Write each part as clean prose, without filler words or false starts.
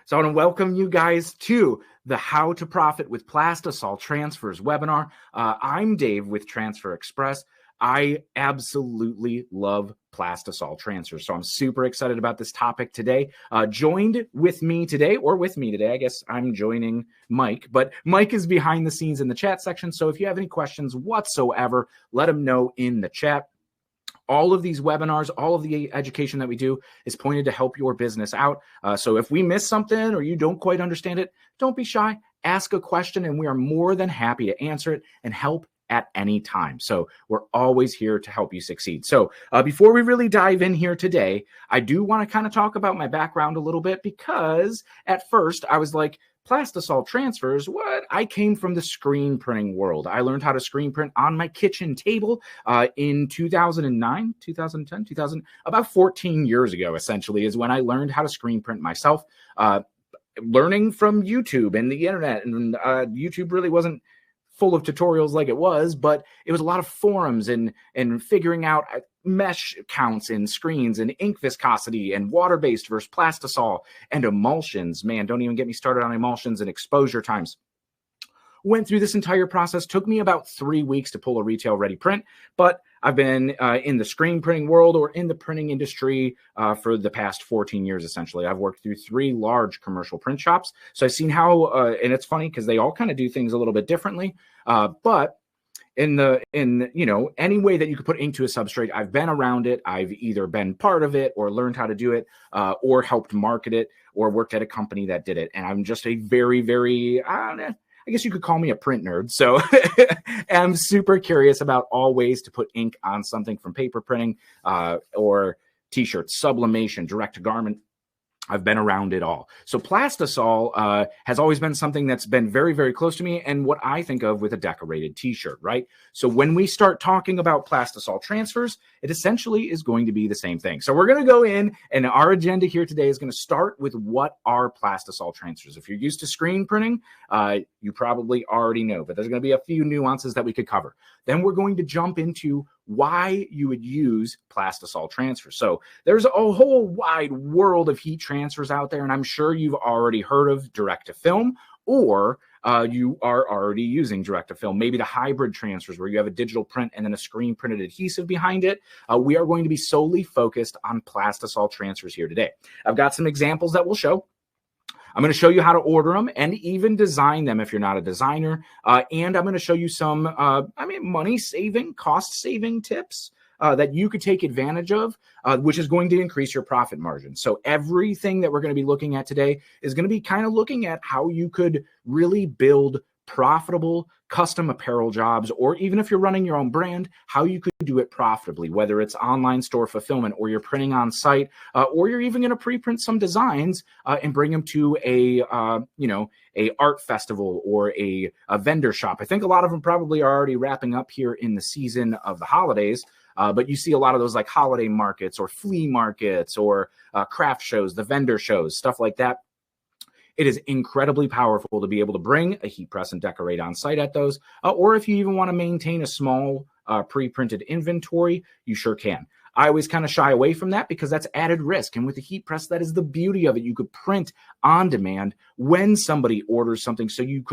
So I want to welcome you guys to the How to Profit with Plastisol Transfers webinar. I'm Dave with Transfer Express. I absolutely love Plastisol transfers, so I'm super excited about this topic today. Joined with me today, I guess I'm joining Mike, but Mike is behind the scenes in the chat section, so if you have any questions whatsoever, let him know in the chat. All of these webinars, all of the education that we do is pointed to help your business out. So if we miss something or you don't quite understand it, don't be shy. Ask a question and we are more than happy to answer it and help at any time. So we're always here to help you succeed. So before we really dive in here today, I do want to kind of talk about my background a little bit, because at first I was like, Plastisol transfers, what? I came from the screen printing world. I learned how to screen print on my kitchen table in 2009, 2010, about 14 years ago, essentially, is when I learned how to screen print myself, learning from YouTube and the internet. And YouTube really wasn't full of tutorials like it was, but it was a lot of forums and figuring out mesh counts in screens and ink viscosity and water-based versus plastisol and emulsions. Man, don't even get me started on emulsions and exposure times. Went through this entire process. Took me about 3 weeks to pull a retail ready print, but I've been in the screen printing world or in the printing industry for the past 14 years, essentially. I've worked through 3 large commercial print shops. So I've seen how, and it's funny because they all kind of do things a little bit differently. But in any way that you could put ink to a substrate, I've been around it. I've either been part of it or learned how to do it or helped market it or worked at a company that did it. And I'm just a very, very, I guess you could call me a print nerd. So I'm super curious about all ways to put ink on something, from paper printing or t-shirts, sublimation, direct to garment. I've been around it all. So Plastisol has always been something that's been very, very close to me and what I think of with a decorated t-shirt, right? So when we start talking about Plastisol transfers, it essentially is going to be the same thing. So we're going to go in, and our agenda here today is going to start with what are Plastisol transfers. If you're used to screen printing, you probably already know, but there's going to be a few nuances that we could cover. Then we're going to jump into why you would use Plastisol transfers. So there's a whole wide world of heat transfers out there, and I'm sure you've already heard of direct to film, or you are already using direct to film, maybe the hybrid transfers where you have a digital print and then a screen printed adhesive behind it. We are going to be solely focused on Plastisol transfers here today. I've got some examples that we'll show. I'm going to show you how to order them and even design them if you're not a designer. And I'm going to show you some, money-saving, cost-saving tips that you could take advantage of, which is going to increase your profit margin. So everything that we're going to be looking at today is going to be kind of looking at how you could really build profitable custom apparel jobs, or even if you're running your own brand, how you could do it profitably, whether it's online store fulfillment or you're printing on site, or you're even going to pre-print some designs and bring them to a art festival or a vendor shop. I think a lot of them probably are already wrapping up here in the season of the holidays. But you see a lot of those like holiday markets or flea markets or craft shows, the vendor shows, stuff like that. It is incredibly powerful to be able to bring a heat press and decorate on site at those. Or if you even want to maintain a small pre-printed inventory, you sure can. I always kind of shy away from that because that's added risk. And with the heat press, that is the beauty of it. You could print on demand when somebody orders something, so you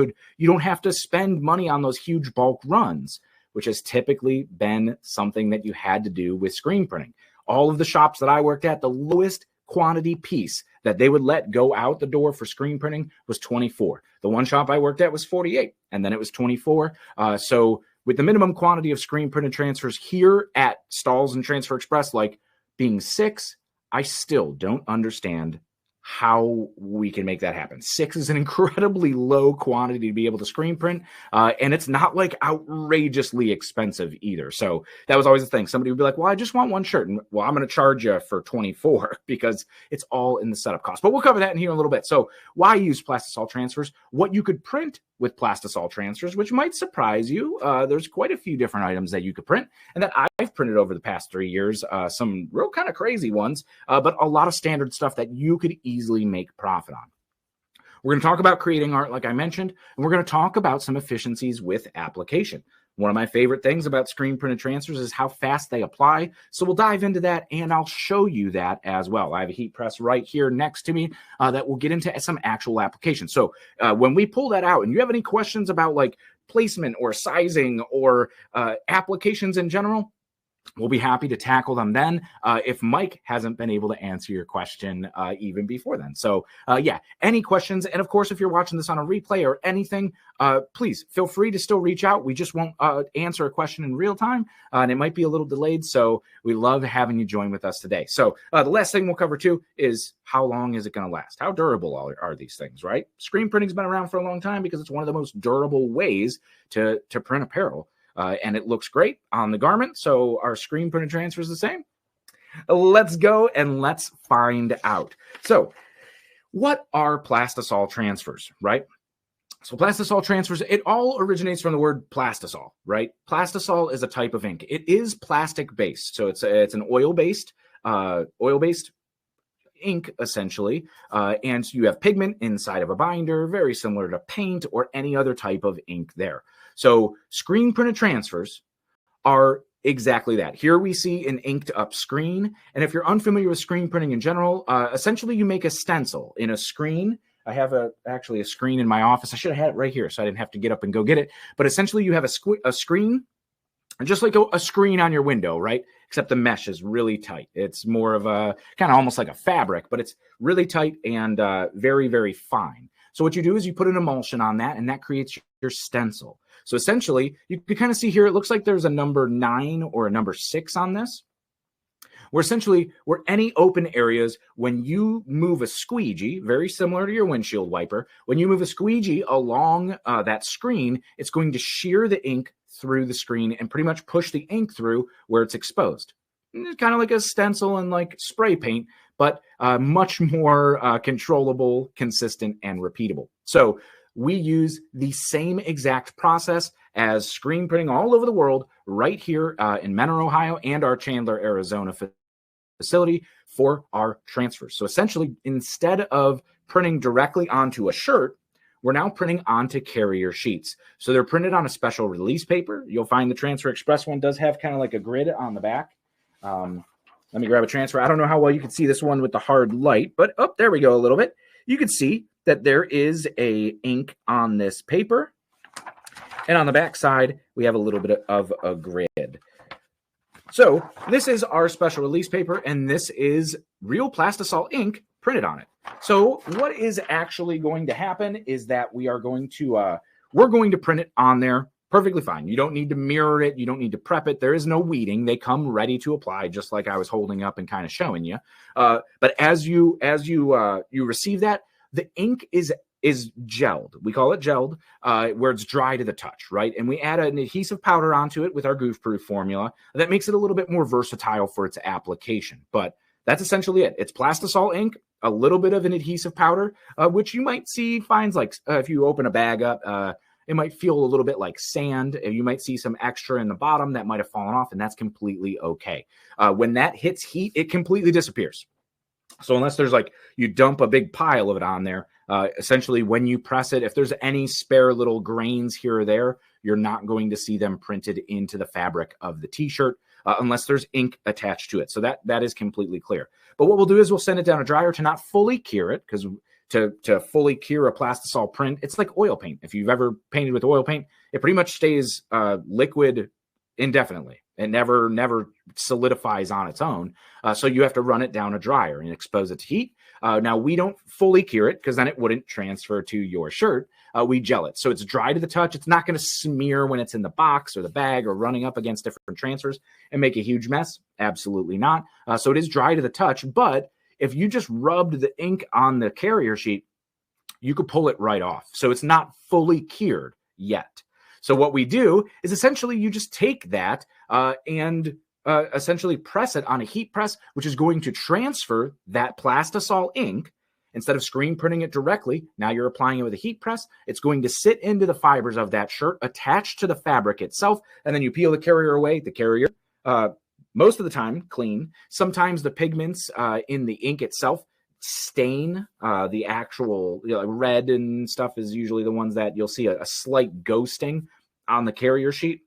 don't have to spend money on those huge bulk runs, which has typically been something that you had to do with screen printing. All of the shops that I worked at, the lowest quantity piece that they would let go out the door for screen printing was 24. The one shop I worked at was 48, and then it was 24. So with the minimum quantity of screen printed transfers here at Stalls and Transfer Express, like being 6, I still don't understand how we can make that happen. 6 is an incredibly low quantity to be able to screen print, and it's not like outrageously expensive either. So that was always the thing. Somebody would be like, well, I just want one shirt. And well, I'm going to charge you for 24 because it's all in the setup cost. But we'll cover that in here in a little bit. So why use Plastisol transfers? What you could print with Plastisol transfers, which might surprise you. There's quite a few different items that you could print and that I've printed over the past 3 years, some real kind of crazy ones, but a lot of standard stuff that you could easily make profit on. We're going to talk about creating art, like I mentioned, and we're going to talk about some efficiencies with application. One of my favorite things about screen printed transfers is how fast they apply. So we'll dive into that, and I'll show you that as well. I have a heat press right here next to me that will get into some actual applications. So when we pull that out and you have any questions about like placement or sizing or applications in general, we'll be happy to tackle them then if Mike hasn't been able to answer your question even before then. So yeah, any questions? And of course, if you're watching this on a replay or anything, please feel free to still reach out. We just won't answer a question in real time, and it might be a little delayed. So we love having you join with us today. So the last thing we'll cover too is how long is it going to last? How durable are these things, right? Screen printing's been around for a long time because it's one of the most durable ways to print apparel. And it looks great on the garment. So our screen printed transfer is the same. Let's go and let's find out. So what are Plastisol transfers, right? So Plastisol transfers, it all originates from the word plastisol, right? Plastisol is a type of ink. It is plastic based. So it's an oil-based ink, essentially. And you have pigment inside of a binder, very similar to paint or any other type of ink there. So screen printed transfers are exactly that. Here we see an inked up screen. And if you're unfamiliar with screen printing in general, essentially you make a stencil in a screen. I have actually a screen in my office. I should have had it right here so I didn't have to get up and go get it. But essentially you have a screen, just like a screen on your window, right? Except the mesh is really tight. It's more of a kind of almost like a fabric, but it's really tight and very, very fine. So what you do is you put an emulsion on that, and that creates your stencil. So essentially, you can kind of see here, it looks like there's a number 9 or a number 6 on this. Where essentially, where any open areas, when you move a squeegee, very similar to your windshield wiper, when you move a squeegee along that screen, it's going to shear the ink through the screen and pretty much push the ink through where it's exposed. It's kind of like a stencil and like spray paint, but much more controllable, consistent, and repeatable. So we use the same exact process as screen printing all over the world right here in Mentor, Ohio, and our Chandler, Arizona facility for our transfers. So essentially, instead of printing directly onto a shirt, we're now printing onto carrier sheets. So they're printed on a special release paper. You'll find the Transfer Express one does have kind of like a grid on the back. Let me grab a transfer. I don't know how well you can see this one with the hard light, but oh, there we go a little bit. You can see that there is a ink on this paper. And on the back side, we have a little bit of a grid. So this is our special release paper, and this is real Plastisol ink printed on it. So what is actually going to happen is that we're going to print it on there perfectly fine. You don't need to mirror it. You don't need to prep it. There is no weeding. They come ready to apply, just like I was holding up and kind of showing you. But as you receive that, the ink is gelled. We call it gelled, where it's dry to the touch, right? And we add an adhesive powder onto it with our goof-proof formula that makes it a little bit more versatile for its application. But that's essentially it. It's Plastisol ink, a little bit of an adhesive powder, which you might see finds like if you open a bag up, it might feel a little bit like sand. You might see some extra in the bottom that might have fallen off, and that's completely okay. When that hits heat, it completely disappears. So unless there's like you dump a big pile of it on there, essentially when you press it, if there's any spare little grains here or there, you're not going to see them printed into the fabric of the t-shirt unless there's ink attached to it. So that is completely clear. But what we'll do is we'll send it down a dryer to not fully cure it, because to fully cure a Plastisol print, it's like oil paint. If you've ever painted with oil paint, it pretty much stays liquid indefinitely. It never solidifies on its own. So you have to run it down a dryer and expose it to heat. Now, we don't fully cure it because then it wouldn't transfer to your shirt. We gel it. So it's dry to the touch. It's not going to smear when it's in the box or the bag or running up against different transfers and make a huge mess. Absolutely not. So it is dry to the touch. But if you just rubbed the ink on the carrier sheet, you could pull it right off. So it's not fully cured yet. So what we do is essentially you just take that and essentially press it on a heat press, which is going to transfer that Plastisol ink. Instead of screen printing it directly, now you're applying it with a heat press. It's going to sit into the fibers of that shirt, attached to the fabric itself, and then you peel the carrier away. The carrier, most of the time, clean. Sometimes the pigments in the ink itself stain the actual red and stuff is usually the ones that you'll see a slight ghosting on the carrier sheet.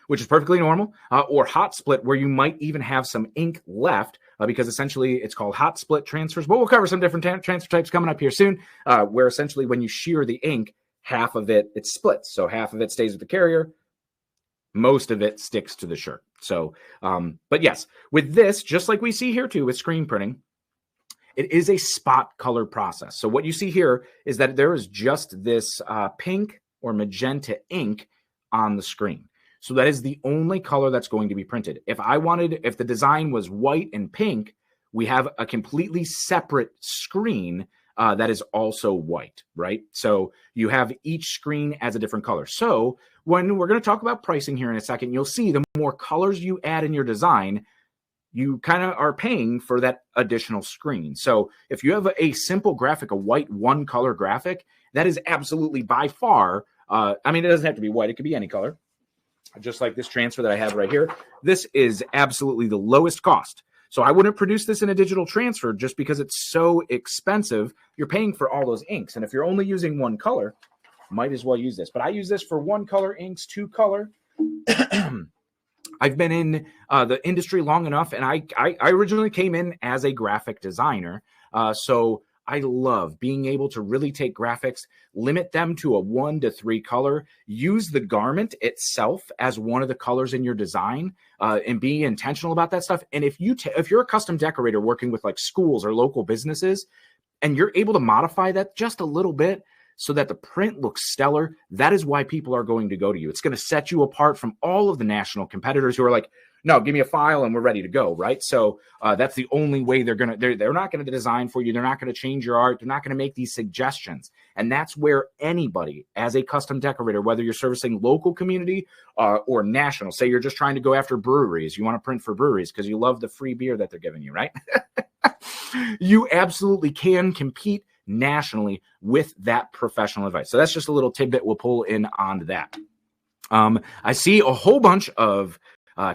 which is perfectly normal, or hot split, where you might even have some ink left, because essentially it's called hot split transfers. But we'll cover some different transfer types coming up here soon, where essentially when you shear the ink, half of it splits. So half of it stays with the carrier, most of it sticks to the shirt. So, but yes, with this, just like we see here too with screen printing, it is a spot color process. So what you see here is that there is just this pink or magenta ink on the screen. So that is the only color that's going to be printed. If the design was white and pink, we have a completely separate screen that is also white, right? So you have each screen as a different color. So when we're going to talk about pricing here in a second, you'll see the more colors you add in your design, you kind of are paying for that additional screen. So if you have a simple graphic, a white one color graphic, that is absolutely by far, I mean, it doesn't have to be white. It could be any color. Just like this transfer that I have right here. This is absolutely the lowest cost. So I wouldn't produce this in a digital transfer just because it's so expensive. You're paying for all those inks. And if you're only using one color, might as well use this. But I use this for one color inks, two color. I've been in the industry long enough, and I originally came in as a graphic designer. So I love being able to really take graphics, limit them to a 1 to 3 color, use the garment itself as one of the colors in your design, and be intentional about that stuff. And if you're a custom decorator working with like schools or local businesses, and you're able to modify that just a little bit so that the print looks stellar, that is why people are going to go to you. It's going to set you apart from all of the national competitors who are like, no, give me a file and we're ready to go, right? So that's the only way they're not going to design for you. They're not going to change your art. They're not going to make these suggestions. And that's where anybody, as a custom decorator, whether you're servicing local community or national, say you're just trying to go after breweries, you want to print for breweries because you love the free beer that they're giving you, right? You absolutely can compete nationally with that professional advice. So that's just a little tidbit we'll pull in on that. I see a whole bunch of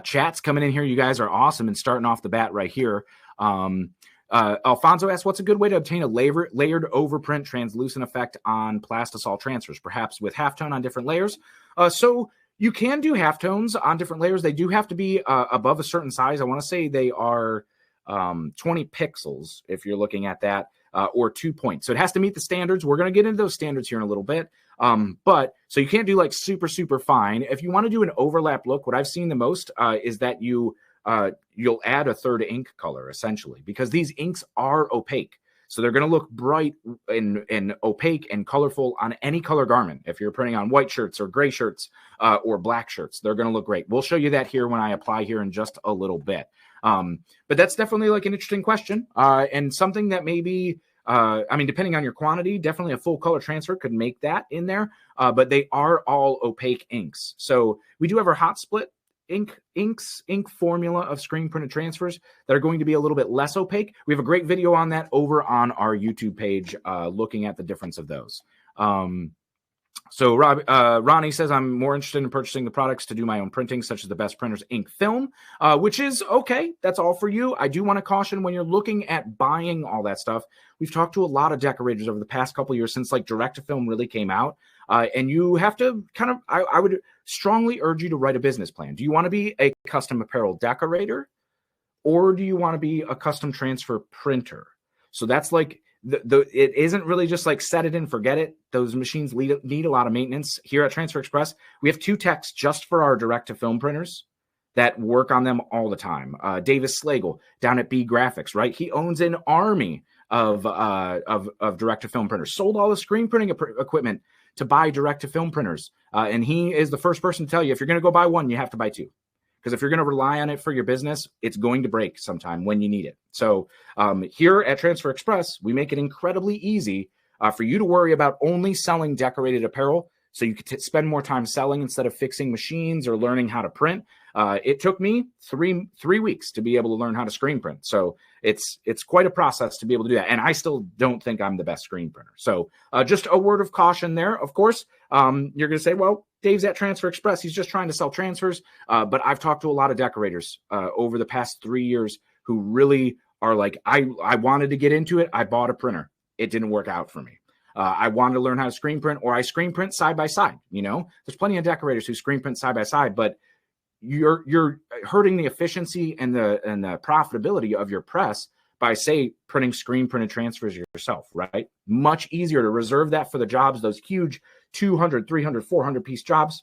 chats coming in here. You guys are awesome and starting off the bat right here. Alfonso asks, what's a good way to obtain a layered overprint translucent effect on Plastisol transfers, perhaps with halftone on different layers? So you can do halftones on different layers. They do have to be above a certain size. I want to say they are 20 pixels if you're looking at that, or 2 points. So it has to meet the standards. We're going to get into those standards here in a little bit. But so you can't do like super, super fine. If you want to do an overlap look, what I've seen the most is that you'll add a third ink color essentially, because these inks are opaque. So they're going to look bright and opaque and colorful on any color garment. If you're printing on white shirts or gray shirts or black shirts, they're going to look great. We'll show you that here when I apply here in just a little bit. But that's definitely like an interesting question and something that maybe, I mean, depending on your quantity, definitely a full color transfer could make that in there. But they are all opaque inks. So we do have our hot split ink formula of screen printed transfers that are going to be a little bit less opaque. We have a great video on that over on our YouTube page, looking at the difference of those. So Ronnie says, I'm more interested in purchasing the products to do my own printing, such as the Best Printers ink film, which is okay. That's all for you. I do want to caution when you're looking at buying all that stuff. We've talked to a lot of decorators over the past couple of years since like direct to film really came out. And you have to kind of, I would strongly urge you to write a business plan. Do you want to be a custom apparel decorator, or do you want to be a custom transfer printer? So that's like, it isn't really just like set it and forget it. Those machines need a lot of maintenance. Here at Transfer Express, we have 2 techs just for our direct to film printers that work on them all the time. Davis Slagle down at B Graphics, right? He owns an army of direct to film printers, sold all the screen printing equipment to buy direct to film printers. And he is the first person to tell you, if you're going to go buy one, you have to buy 2. Because if you're going to rely on it for your business, it's going to break sometime when you need it. So here at Transfer Express, we make it incredibly easy for you to worry about only selling decorated apparel, so you could spend more time selling instead of fixing machines or learning how to print. It took me three weeks to be able to learn how to screen print. So it's quite a process to be able to do that. And I still don't think I'm the best screen printer. So just a word of caution there. Of course, you're going to say, well, Dave's at Transfer Express. He's just trying to sell transfers. But I've talked to a lot of decorators over the past 3 years who really are like, I wanted to get into it. I bought a printer. It didn't work out for me. I wanted to learn how to screen print, or I screen print side by side. You know, there's plenty of decorators who screen print side by side, but you're hurting the efficiency and the profitability of your press by, say, printing screen printed transfers yourself, right? Much easier to reserve that for the jobs, those huge 200, 300, 400 piece jobs.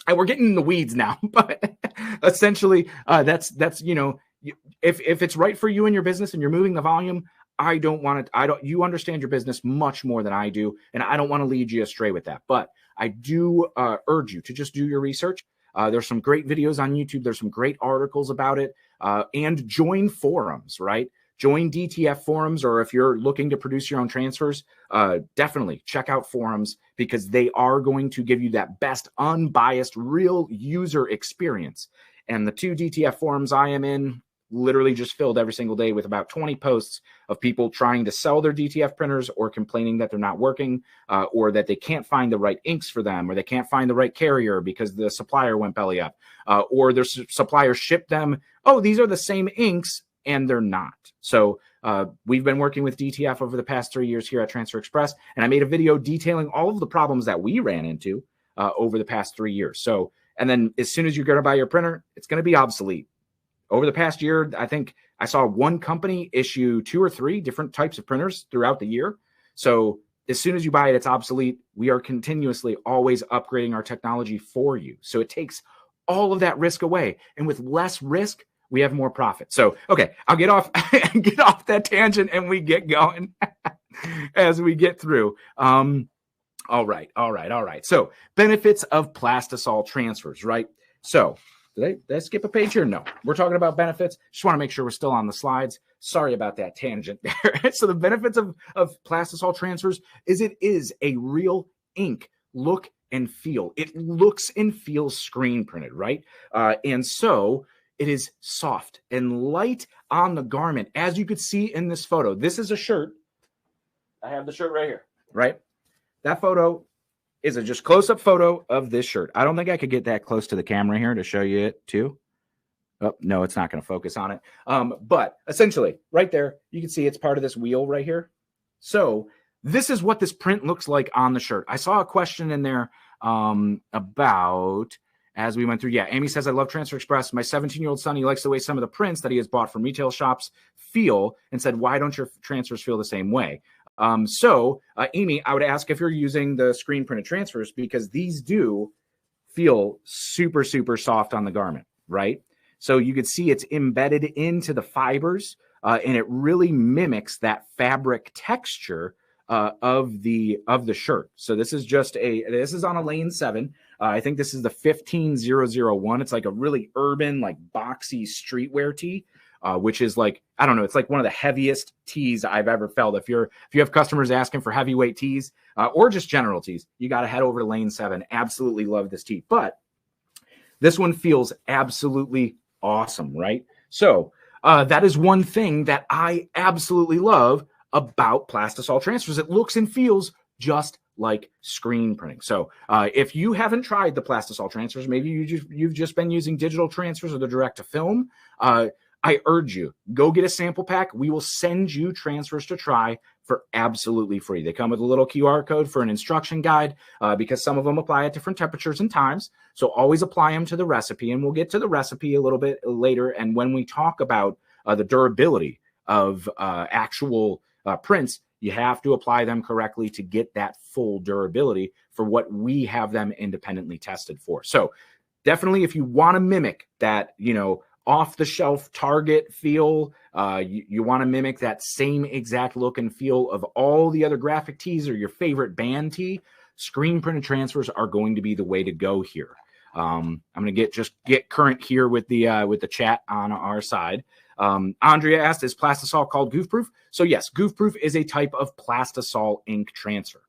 And we're getting in the weeds now, but essentially that's if it's right for you and your business and you're moving the volume, you understand your business much more than I do, and I don't want to lead you astray with that. But I do urge you to just do your research. There's some great videos on YouTube. There's some great articles about it, and join forums, right? Join DTF forums, or if you're looking to produce your own transfers, definitely check out forums, because they are going to give you that best unbiased real user experience. And the 2 DTF forums I am in literally just filled every single day with about 20 posts of people trying to sell their DTF printers or complaining that they're not working, or that they can't find the right inks for them, or they can't find the right carrier because the supplier went belly up, or their supplier shipped them, oh, these are the same inks, and they're not. So we've been working with DTF over the past 3 years here at Transfer Express, and I made a video detailing all of the problems that we ran into over the past 3 years. So, and then as soon as you're going to buy your printer, it's going to be obsolete. Over the past year, I think I saw one company issue 2 or 3 different types of printers throughout the year. So as soon as you buy it, it's obsolete. We are continuously always upgrading our technology for you. So it takes all of that risk away. And with less risk, we have more profit. So, okay, I'll get off that tangent and we get going as we get through. All right. So benefits of Plastisol transfers, right? So did I skip a page here? No, we're talking about benefits. Just want to make sure we're still on the slides. Sorry about that tangent there. So the benefits of Plastisol transfers is it is a real ink look and feel. It looks and feels screen printed, right? And so it is soft and light on the garment, as you could see in this photo. This is a shirt. I have the shirt right here, right? That photo is a just close-up photo of this shirt. I don't think I could get that close to the camera here to show you it too. Oh, no, it's not going to focus on it. But essentially, right there, you can see it's part of this wheel right here. So this is what this print looks like on the shirt. I saw a question in there about, as we went through, yeah, Amy says, I love Transfer Express. My 17-year-old son, he likes the way some of the prints that he has bought from retail shops feel, and said, why don't your transfers feel the same way? Amy, I would ask if you're using the screen printed transfers, because these do feel super, super soft on the garment, right? So you could see it's embedded into the fibers, and it really mimics that fabric texture of the shirt. So this is this is on a lane 7. I think this is the 15001. It's like a really urban, like boxy streetwear tee. Which is like, I don't know, it's like one of the heaviest tees I've ever felt. If you have customers asking for heavyweight tees or just general tees, you got to head over to lane 7. Absolutely love this tee. But this one feels absolutely awesome, right? So that is one thing that I absolutely love about Plastisol transfers. It looks and feels just like screen printing. So if you haven't tried the Plastisol transfers, maybe you've just been using digital transfers or the direct to film, I urge you, go get a sample pack. We will send you transfers to try for absolutely free. They come with a little QR code for an instruction guide because some of them apply at different temperatures and times. So always apply them to the recipe, and we'll get to the recipe a little bit later. And when we talk about the durability of actual prints, you have to apply them correctly to get that full durability for what we have them independently tested for. So definitely, if you want to mimic that, off-the-shelf Target feel, you want to mimic that same exact look and feel of all the other graphic tees or your favorite band tee, screen printed transfers are going to be the way to go here. I'm going to get current here with the chat on our side. Andrea asked, is Plastisol called goof-proof? So yes, goof-proof is a type of Plastisol ink transfer.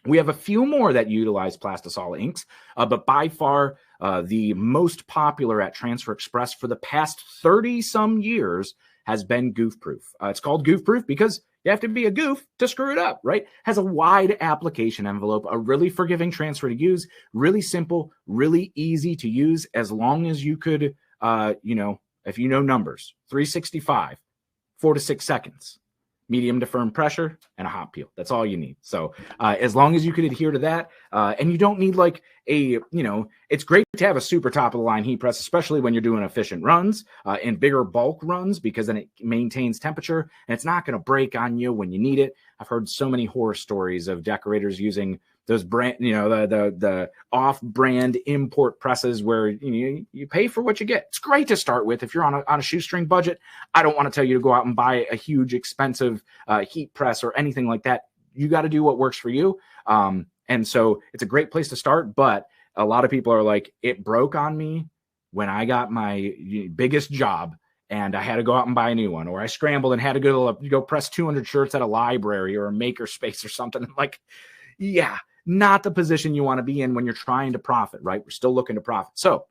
We have a few more that utilize Plastisol inks, but by far the most popular at Transfer Express for the past 30-some years has been goof-proof. It's called goof-proof because you have to be a goof to screw it up, right? Has a wide application envelope, a really forgiving transfer to use, really simple, really easy to use, as long as you could, if you know numbers, 365, 4 to 6 seconds. medium to firm pressure, and a hot peel. That's all you need. So as long as you can adhere to that, and you don't need like it's great to have a super top of the line heat press, especially when you're doing efficient runs and bigger bulk runs, because then it maintains temperature and it's not going to break on you when you need it. I've heard so many horror stories of decorators using those brand, the off-brand import presses where you pay for what you get. It's great to start with if you're on a shoestring budget. I don't want to tell you to go out and buy a huge expensive heat press or anything like that. You got to do what works for you. And so it's a great place to start. But a lot of people are like, it broke on me when I got my biggest job and I had to go out and buy a new one, or I scrambled and had to go press 200 shirts at a library or a maker space or something. Like, yeah, not the position you want to be in when you're trying to profit, right? We're still looking to profit. So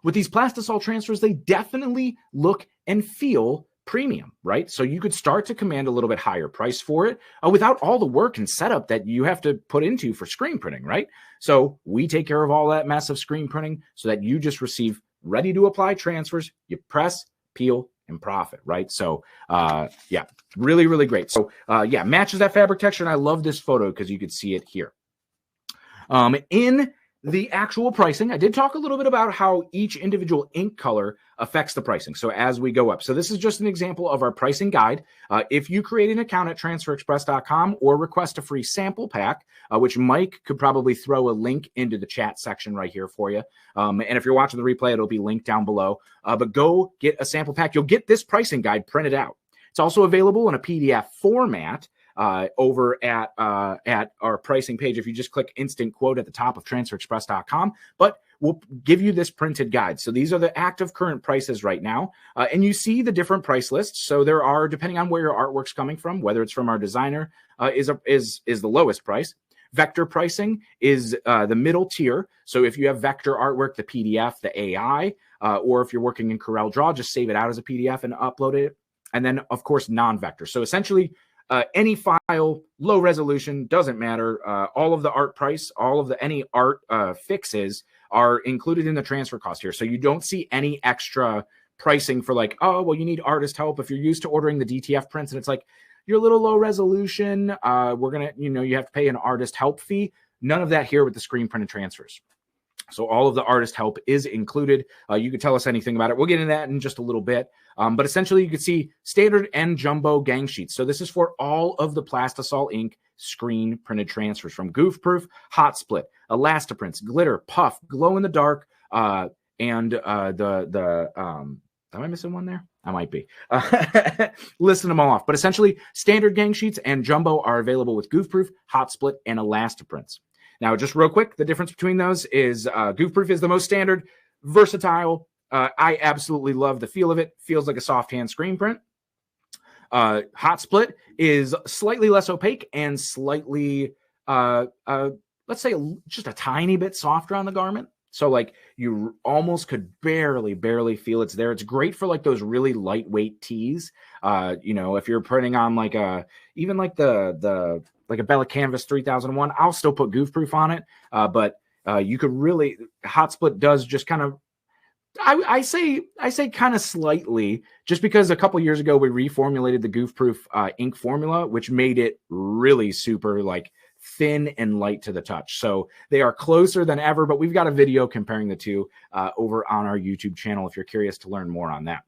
with these Plastisol transfers, they definitely look and feel premium, right? So you could start to command a little bit higher price for it without all the work and setup that you have to put into for screen printing, right? So we take care of all that mess of screen printing so that you just receive ready to apply transfers. You press, peel, and profit, right? So yeah, really, really great. So yeah, matches that fabric texture. And I love this photo because you could see it here. In the actual pricing, I did talk a little bit about how each individual ink color affects the pricing. So as we go up, so this is just an example of our pricing guide. If you create an account at transferexpress.com or request a free sample pack, which Mike could probably throw a link into the chat section right here for you. And if you're watching the replay, it'll be linked down below. But go get a sample pack. You'll get this pricing guide printed out. It's also available in a PDF format over at our pricing page. If you just click instant quote at the top of transferexpress.com, but we'll give you this printed guide. So these are the active current prices right now. And you see the different price lists. So there are, depending on where your artwork's coming from, whether it's from our designer, is the lowest price. Vector pricing is the middle tier. So if you have vector artwork, the PDF, the AI, or if you're working in Corel Draw, just save it out as a PDF and upload it. And then, of course, non-vector. So essentially, any file, low resolution, doesn't matter. All of the art price, any art fixes are included in the transfer cost here. So you don't see any extra pricing for like, oh, well, you need artist help. If you're used to ordering the DTF prints and it's like, you're a little low resolution, we're going to, you have to pay an artist help fee. None of that here with the screen printed transfers. So all of the artist help is included. You could tell us anything about it. We'll get into that in just a little bit. But essentially, you can see standard and jumbo gang sheets. So this is for all of the Plastisol ink screen printed transfers from Goof Proof, Hot Split, Elastiprints, Glitter, Puff, Glow in the Dark, and am I missing one there? I might be. Listing them all off. But essentially, standard gang sheets and jumbo are available with Goof Proof, Hot Split, and Elastiprints. Now, just real quick, the difference between those is Goof Proof is the most standard, versatile. I absolutely love the feel of it. Feels like a soft hand screen print. Hot Split is slightly less opaque and slightly, let's say, just a tiny bit softer on the garment. So like you almost could barely feel it's there. It's great for like those really lightweight tees. If you're printing on like even like the like a Bella Canvas 3001, I'll still put Goof Proof on it. But you could really, Hot Split does just kind of, I say kind of slightly, just because a couple years ago we reformulated the Goof Proof ink formula, which made it really super like thin and light to the touch. So they are closer than ever, but we've got a video comparing the two over on our YouTube channel if you're curious to learn more on that.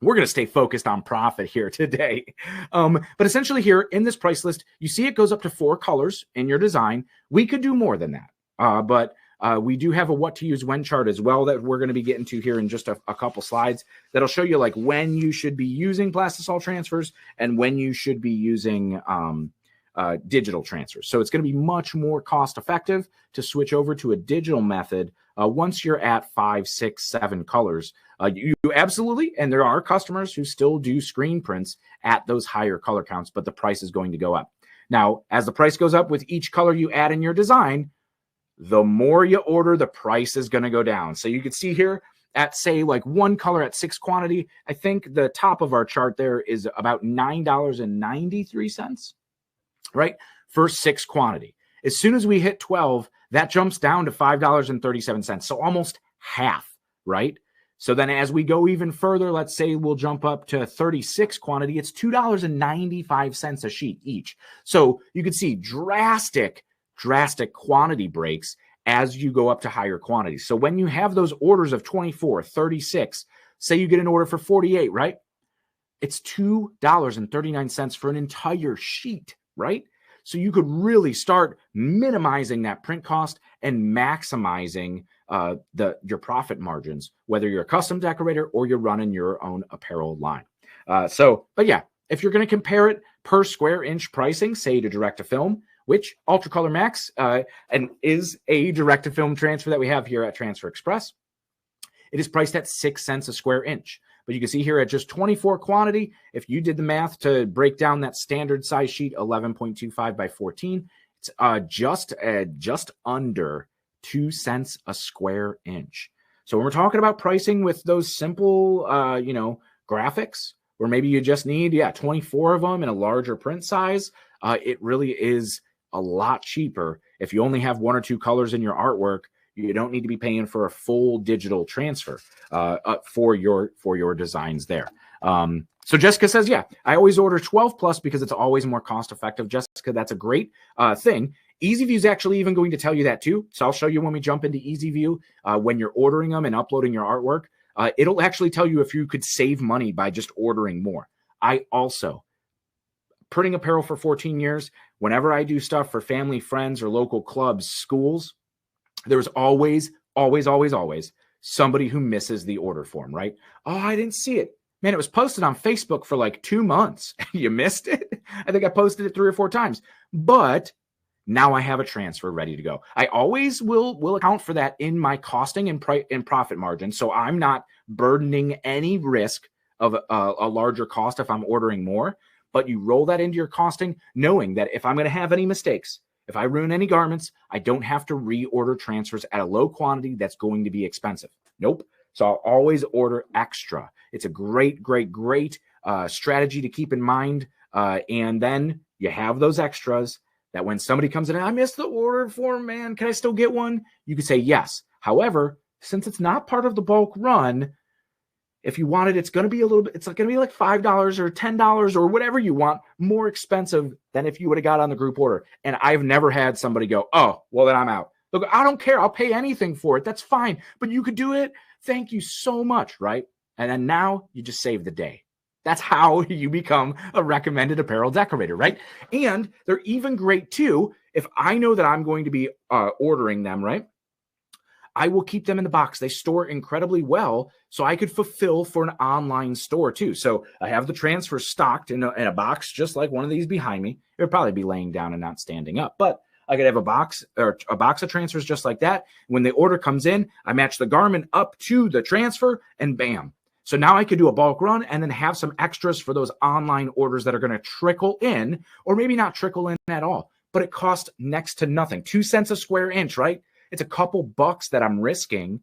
We're going to stay focused on profit here today. But essentially here in this price list, you see it goes up to 4 colors in your design. We could do more than that. But we do have a what to use when chart as well that we're going to be getting to here in just a couple slides that'll show you like when you should be using Plastisol transfers and when you should be using digital transfers. So it's going to be much more cost effective to switch over to a digital method once you're at 5, 6, 7 colors. You absolutely, and there are customers who still do screen prints at those higher color counts, but the price is going to go up. Now, as the price goes up with each color you add in your design, the more you order, the price is going to go down. So you can see here at, say, like 1 color at 6 quantity, I think the top of our chart there is about $9.93, right, for 6 quantity. As soon as we hit 12, that jumps down to $5.37. So almost half, right? So then as we go even further, let's say we'll jump up to 36 quantity, it's $2.95 a sheet each. So you can see drastic quantity breaks as you go up to higher quantities. So when you have those orders of 24, 36, say you get an order for 48, right? It's $2.39 for an entire sheet, right? So you could really start minimizing that print cost and maximizing your profit margins, whether you're a custom decorator or you're running your own apparel line. But yeah, if you're going to compare it per square inch pricing, say to direct to film, which Ultra Color Max and is a direct to film transfer that we have here at Transfer Express, it is priced at 6 cents a square inch. But you can see here at just 24 quantity, if you did the math to break down that standard size sheet, 11.25 by 14, it's just under 2 cents a square inch. So when we're talking about pricing with those simple, graphics, where maybe you just need, 24 of them in a larger print size, it really is a lot cheaper. If you only have 1 or 2 colors in your artwork, you don't need to be paying for a full digital transfer for your designs there. So Jessica says, yeah, I always order 12 plus because it's always more cost effective. Jessica, that's a great thing. EasyView is actually even going to tell you that too. So I'll show you when we jump into EasyView, when you're ordering them and uploading your artwork, it'll actually tell you if you could save money by just ordering more. I also, printing apparel for 14 years, whenever I do stuff for family, friends, or local clubs, schools, there's always somebody who misses the order form, right? Oh, I didn't see it. Man, it was posted on Facebook for like 2 months. You missed it? I think I posted it 3 or 4 times. But now I have a transfer ready to go. I always will account for that in my costing and profit margin, so I'm not burdening any risk of a larger cost if I'm ordering more. But you roll that into your costing, knowing that if I'm going to have any mistakes, if I ruin any garments, I don't have to reorder transfers at a low quantity that's going to be expensive. Nope. So I'll always order extra. It's a great strategy to keep in mind. And then you have those extras that when somebody comes in, I missed the order form, man, can I still get one? You could say yes. However, since it's not part of the bulk run, if you want it, it's going to be it's going to be like $5 or $10 or whatever you want, more expensive than if you would have got on the group order. And I've never had somebody go, oh, well, then I'm out. Look, I don't care. I'll pay anything for it. That's fine. But you could do it. Thank you so much, right? And then now you just save the day. That's how you become a recommended apparel decorator, right? And they're even great too. If I know that I'm going to be ordering them, right? I will keep them in the box. They store incredibly well, so I could fulfill for an online store too. So I have the transfer stocked in a box, just like one of these behind me. It would probably be laying down and not standing up, but I could have a box of transfers just like that. When the order comes in, I match the garment up to the transfer and bam. So now I could do a bulk run and then have some extras for those online orders that are going to trickle in, or maybe not trickle in at all, but it costs next to nothing. 2 cents a square inch, right? It's a couple bucks that I'm risking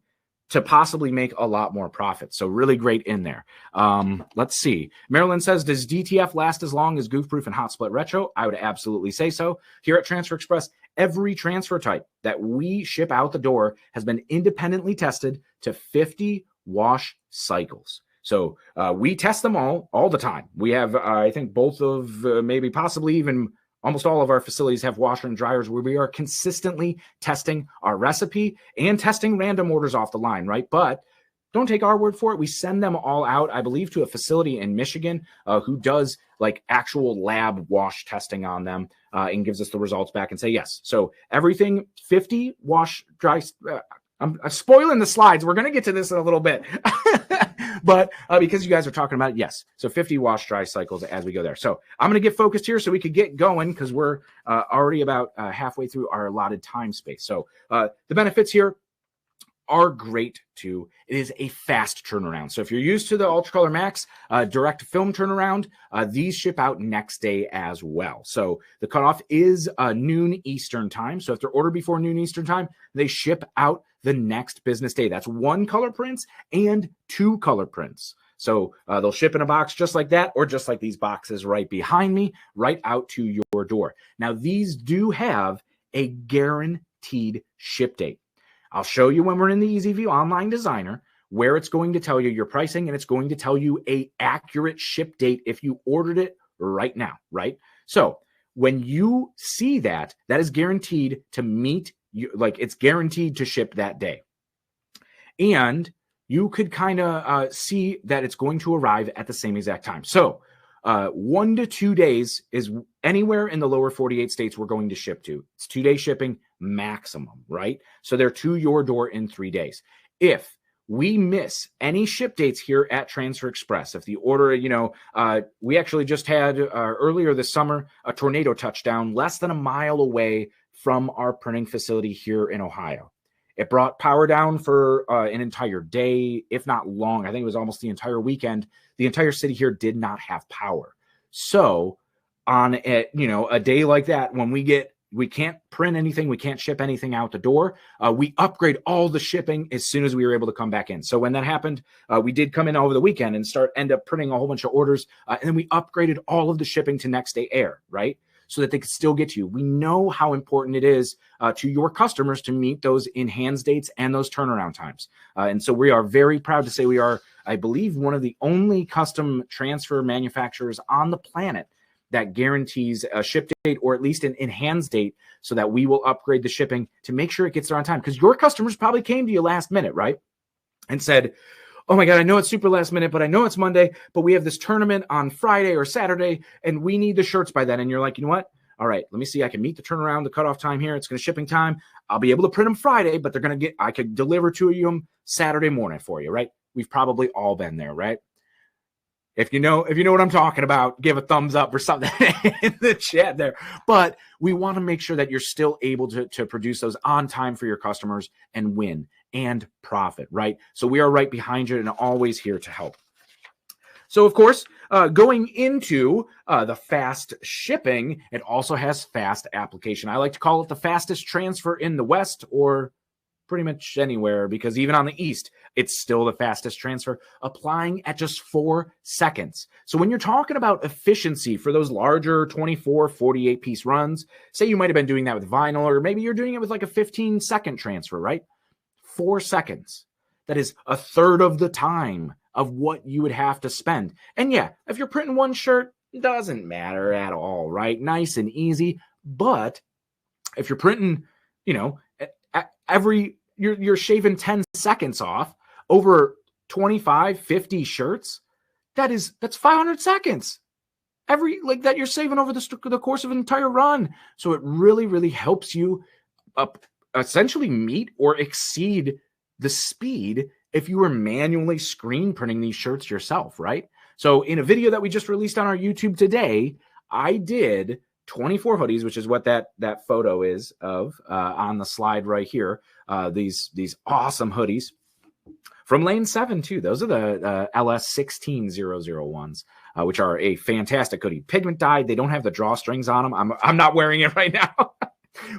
to possibly make a lot more profit. So really great in there. Let's see. Marilyn says, does DTF last as long as Goof Proof and Hot Split Retro? I would absolutely say so. Here at Transfer Express, every transfer type that we ship out the door has been independently tested to 50 wash cycles. So we test them all the time. We have, I think, both of maybe possibly even almost all of our facilities have washer and dryers where we are consistently testing our recipe and testing random orders off the line, right? But don't take our word for it. We send them all out, I believe, to a facility in Michigan who does like actual lab wash testing on them and gives us the results back and say yes. So everything 50 wash, dry. I'm spoiling the slides. We're going to get to this in a little bit. But because you guys are talking about it, yes. So 50 wash dry cycles as we go there. So I'm going to get focused here so we could get going because we're already about halfway through our allotted time space. So the benefits here are great too. It is a fast turnaround. So if you're used to the Ultra Color Max direct film turnaround, these ship out next day as well. So the cutoff is noon Eastern time. So if they're ordered before noon Eastern time, they ship out the next business day. That's 1 color prints and 2 color prints. So they'll ship in a box just like that, or just like these boxes right behind me, right out to your door. Now, these do have a guaranteed ship date. I'll show you when we're in the EasyView Online Designer. where it's going to tell you your pricing, and it's going to tell you a accurate ship date if you ordered it right now, right? So when you see that, that is guaranteed to meet you, like it's guaranteed to ship that day. And you could kind of see that it's going to arrive at the same exact time. So 1 to 2 days is anywhere in the lower 48 states we're going to ship to. It's 2-day shipping maximum, right? So they're to your door in 3 days. If we miss any ship dates here at Transfer Express, if the order, we actually just had earlier this summer a tornado touchdown less than a mile away from our printing facility here in Ohio. It brought power down for an entire day, if not long. I think it was almost the entire weekend. The entire city here did not have power. So on a day like that, when we can't print anything, we can't ship anything out the door, we upgrade all the shipping as soon as we were able to come back in. So when that happened, we did come in over the weekend and end up printing a whole bunch of orders. And then we upgraded all of the shipping to next day air, right? So that they could still get to you. We know how important it is to your customers to meet those in-hands dates and those turnaround times. And so we are very proud to say we are, I believe, one of the only custom transfer manufacturers on the planet that guarantees a ship date or at least an in-hands date so that we will upgrade the shipping to make sure it gets there on time. Because your customers probably came to you last minute, right? And said, oh my God, I know it's super last minute, but I know it's Monday, but we have this tournament on Friday or Saturday, and we need the shirts by then. And you're like, you know what? All right, let me see. I can meet the turnaround, the cutoff time here. It's going to shipping time. I'll be able to print them Friday, but I could deliver to you Saturday morning for you, right? We've probably all been there, right? If you know what I'm talking about, give a thumbs up or something in the chat there. But we want to make sure that you're still able to produce those on time for your customers and win and profit, right? So we are right behind you and always here to help. So, of course, going into the fast shipping, it also has fast application. I like to call it the fastest transfer in the West, or pretty much anywhere, because even on the East, it's still the fastest transfer, applying at just 4 seconds. So when you're talking about efficiency for those larger 24, 48 piece runs, say you might have been doing that with vinyl, or maybe you're doing it with like a 15-second transfer, right? 4 seconds. That is a third of the time of what you would have to spend. And yeah, if you're printing one shirt, it doesn't matter at all, right? Nice and easy. But if you're printing, you're shaving 10 seconds off over 25, 50 shirts, that's 500 seconds. That you're saving over the course of an entire run. So it really, really helps you essentially meet or exceed the speed if you were manually screen printing these shirts yourself, right? So in a video that we just released on our YouTube today, I did 24 hoodies, which is what that photo is of on the slide right here. These awesome hoodies from Lane 7 too. Those are the LS 16001s, which are a fantastic hoodie. Pigment dyed. They don't have the drawstrings on them. I'm not wearing it right now.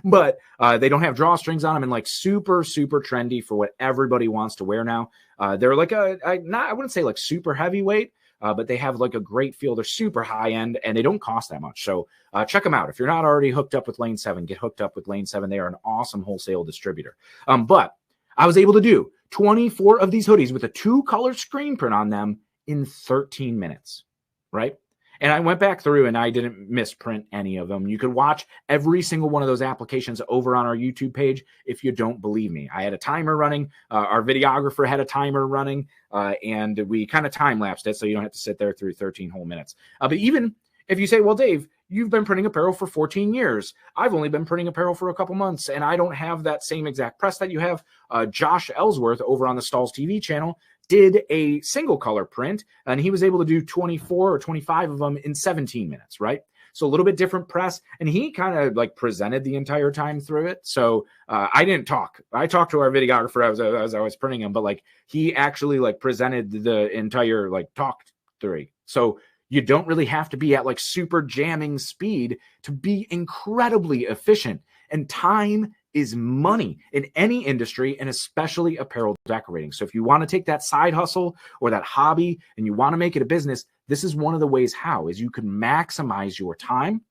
But they don't have drawstrings on them, and like super, super trendy for what everybody wants to wear now. They're like I wouldn't say like super heavyweight, but they have like a great feel. They're super high end, and they don't cost that much. So check them out. If you're not already hooked up with Lane 7, get hooked up with Lane 7. They are an awesome wholesale distributor. But I was able to do 24 of these hoodies with a 2-color screen print on them in 13 minutes, right? And I went back through and I didn't misprint any of them. You could watch every single one of those applications over on our YouTube page if you don't believe me. I had a timer running. Our videographer had a timer running, and we kind of time-lapsed it so you don't have to sit there through 13 whole minutes. But even if you say, well, Dave, you've been printing apparel for 14 years. I've only been printing apparel for a couple months, and I don't have that same exact press that you have. Josh Ellsworth over on the Stalls TV channel did a single color print, and he was able to do 24 or 25 of them in 17 minutes, right? So a little bit different press, and he kind of like presented the entire time through it. So I didn't talk. I talked to our videographer as I was printing them, but like he actually like presented the entire like talk through. So you don't really have to be at like super jamming speed to be incredibly efficient, and time is money in any industry, and especially apparel decorating. So if you want to take that side hustle or that hobby and you want to make it a business, this is one of the ways how is you can maximize your time,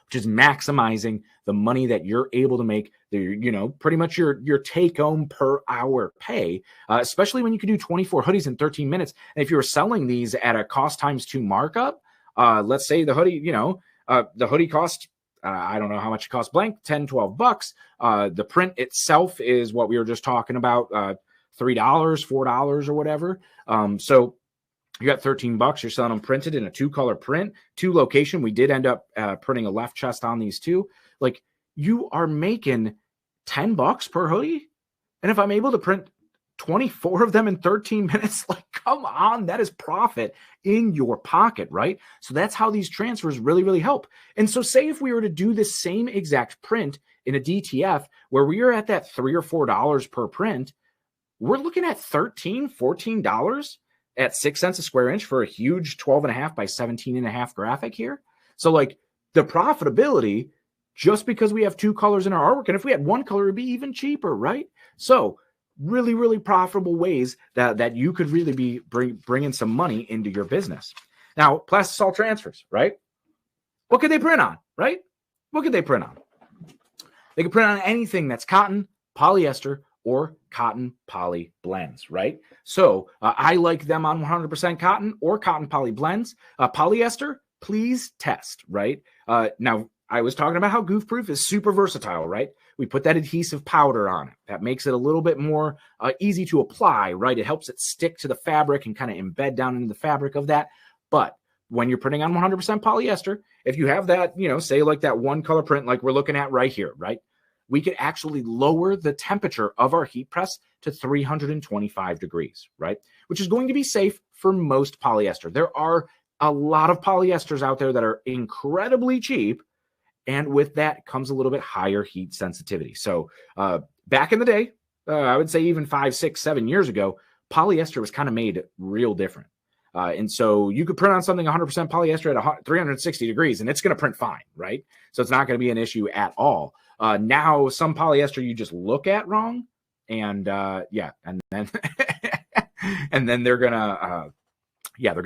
which is maximizing the money that you're able to make pretty much your take home per hour pay, especially when you can do 24 hoodies in 13 minutes. And if you were selling these at a cost times 2 markup, let's say the hoodie, the hoodie cost, I don't know how much it costs blank, 10, 12 bucks. The print itself is what we were just talking about, $3, $4 or whatever. So you got 13 bucks. You're selling them printed in a 2-color print, 2 location. We did end up printing a left chest on these too. Like, you are making 10 bucks per hoodie. And if I'm able to print 24 of them in 13 minutes, like, come on, that is profit in your pocket, right? So that's how these transfers really, really help. And so say if we were to do the same exact print in a DTF where we are at that $3 or $4 per print, we're looking at $13, $14 at 6 cents a square inch for a huge 12.5 by 17.5 graphic here. So like, the profitability, just because we have 2 colors in our artwork, and if we had 1 color, it'd be even cheaper, right? So really, really profitable ways that you could really be bringing some money into your business. Now, Plastisol transfers, right? What could they print on, right? What could they print on? They could print on anything that's cotton, polyester, or cotton poly blends, right? So I like them on 100% cotton or cotton poly blends. Polyester, please test, right? Now, I was talking about how Goof Proof is super versatile, right? We put that adhesive powder on it. That makes it a little bit more easy to apply, right? It helps it stick to the fabric and kind of embed down into the fabric of that. But when you're printing on 100% polyester, if you have that, say like that 1 color print like we're looking at right here, right? We could actually lower the temperature of our heat press to 325 degrees, right? Which is going to be safe for most polyester. There are a lot of polyesters out there that are incredibly cheap, and with that comes a little bit higher heat sensitivity. So back in the day, I would say even 5, 6, 7 years ago, polyester was kind of made real different. And so you could print on something 100% polyester at 360 degrees, and it's going to print fine, right? So it's not going to be an issue at all. Now, some polyester you just look at wrong, and and then and then they're gonna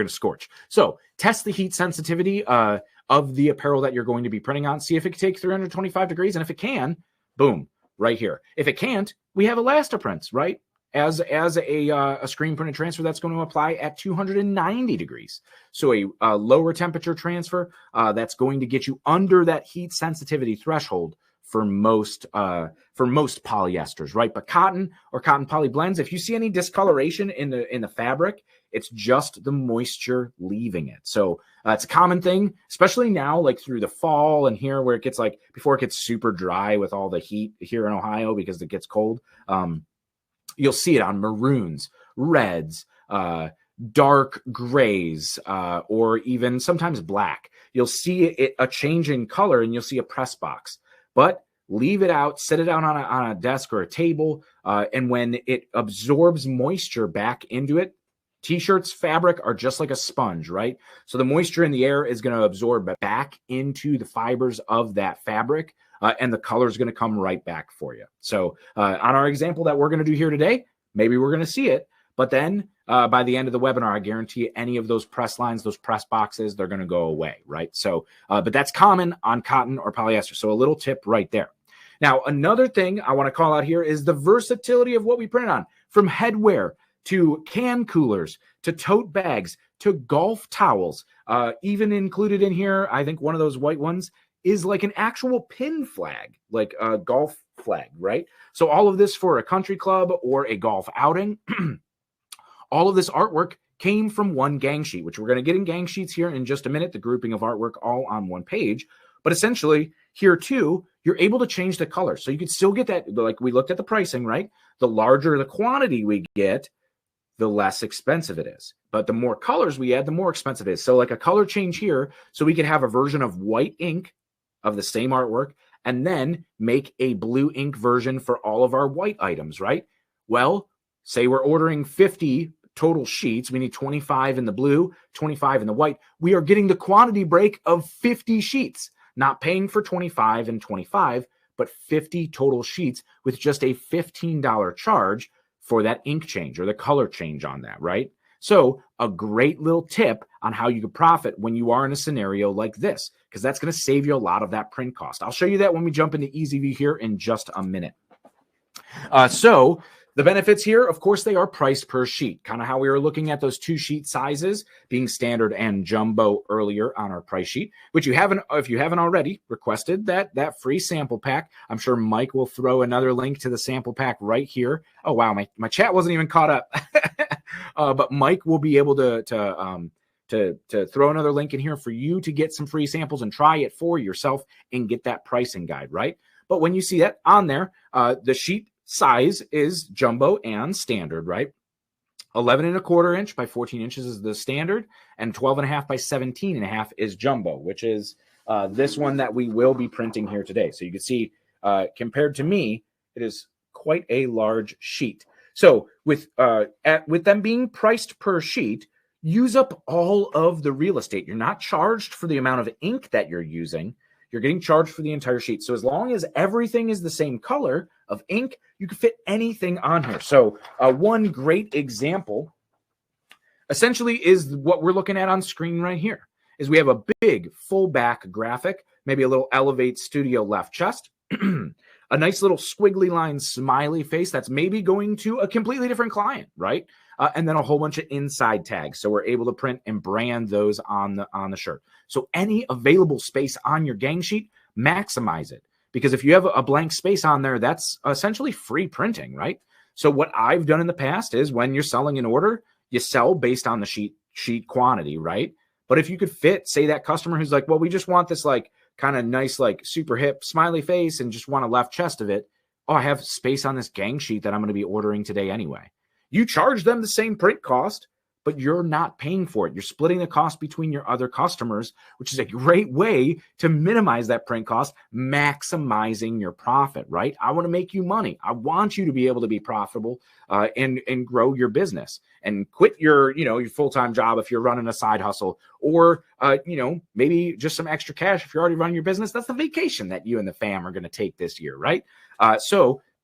scorch. So test the heat sensitivity of the apparel that you're going to be printing on. See if it can take 325 degrees, and if it can, boom, right here. If it can't, we have Elastiprints, right? As a screen printed transfer that's going to apply at 290 degrees. So a lower temperature transfer that's going to get you under that heat sensitivity threshold for most polyesters, right? But cotton or cotton poly blends, if you see any discoloration in the fabric, it's just the moisture leaving it. So it's a common thing, especially now, like through the fall and here where it gets like, before it gets super dry with all the heat here in Ohio because it gets cold. You'll see it on maroons, reds, dark grays, or even sometimes black. You'll see a change in color and you'll see a press box. But leave it out, set it out on a desk or a table, and when it absorbs moisture back into it, T-shirts fabric are just like a sponge, right? So the moisture in the air is going to absorb back into the fibers of that fabric, and the color is going to come right back for you. So on our example that we're going to do here today, maybe we're going to see it, but then by the end of the webinar, I guarantee you any of those press lines, those press boxes, they're going to go away, right? So, but that's common on cotton or polyester. So a little tip right there. Now, another thing I want to call out here is the versatility of what we print on, from headwear to can coolers to tote bags to golf towels. Even included in here, I think one of those white ones is like an actual pin flag, like a golf flag, right? So all of this for a country club or a golf outing. All of this artwork came from one gang sheet, which we're going to get in gang sheets here in just a minute, the grouping of artwork all on one page. But essentially here too, you're able to change the color. So you could still get that, like we looked at the pricing, right? The larger the quantity we get, the less expensive it is. But the more colors we add, the more expensive it is. So like a color change here, so we could have a version of white ink of the same artwork and then make a blue ink version for all of our white items, right? Well, say we're ordering 50 total sheets. We need 25 in the blue, 25 in the white. We are getting the quantity break of 50 sheets, not paying for 25 and 25, but 50 total sheets with just a $15 charge for that ink change or the color change on that, right? So a great little tip on how you can profit when you are in a scenario like this, because that's going to save you a lot of that print cost. I'll show you that when we jump into EasyView here in just a minute. So the benefits here, of course, they are priced per sheet, kind of how we were looking at those 2 sheet sizes being standard and jumbo earlier on our price sheet, which you haven't, if you haven't already requested that free sample pack. I'm sure Mike will throw another link to the sample pack right here. Oh, wow. My chat wasn't even caught up, but Mike will be able to throw another link in here for you to get some free samples and try it for yourself and get that pricing guide, right? But when you see that on there, the sheet size is jumbo and standard, right? 11.25 inch by 14 inches is the standard, and 12.5 by 17.5 is jumbo, which is this one that we will be printing here today. So you can see, compared to me, it is quite a large sheet. So with them being priced per sheet, use up all of the real estate. You're not charged for the amount of ink that you're using. You're getting charged for the entire sheet. So as long as everything is the same color of ink, you can fit anything on here. So one great example essentially is what we're looking at on screen right here, is we have a big full back graphic, maybe a little Elevate Studio left chest, a nice little squiggly line smiley face that's maybe going to a completely different client, right? And then a whole bunch of inside tags. So we're able to print and brand those on the shirt. So any available space on your gang sheet, maximize it. Because if you have a blank space on there, that's essentially free printing, right? So what I've done in the past is when you're selling an order, you sell based on the sheet quantity, right? But if you could fit, say, that customer who's like, well, we just want this like kind of nice, like super hip smiley face and just want a left chest of it. Oh, I have space on this gang sheet that I'm going to be ordering today anyway. You charge them the same print cost, but you're not paying for it. You're splitting the cost between your other customers, which is a great way to minimize that print cost, maximizing your profit, right? I want to make you money. I want you to be able to be profitable and grow your business and quit your full-time job if you're running a side hustle, or, maybe just some extra cash if you're already running your business. That's the vacation that you and the fam are going to take this year, right?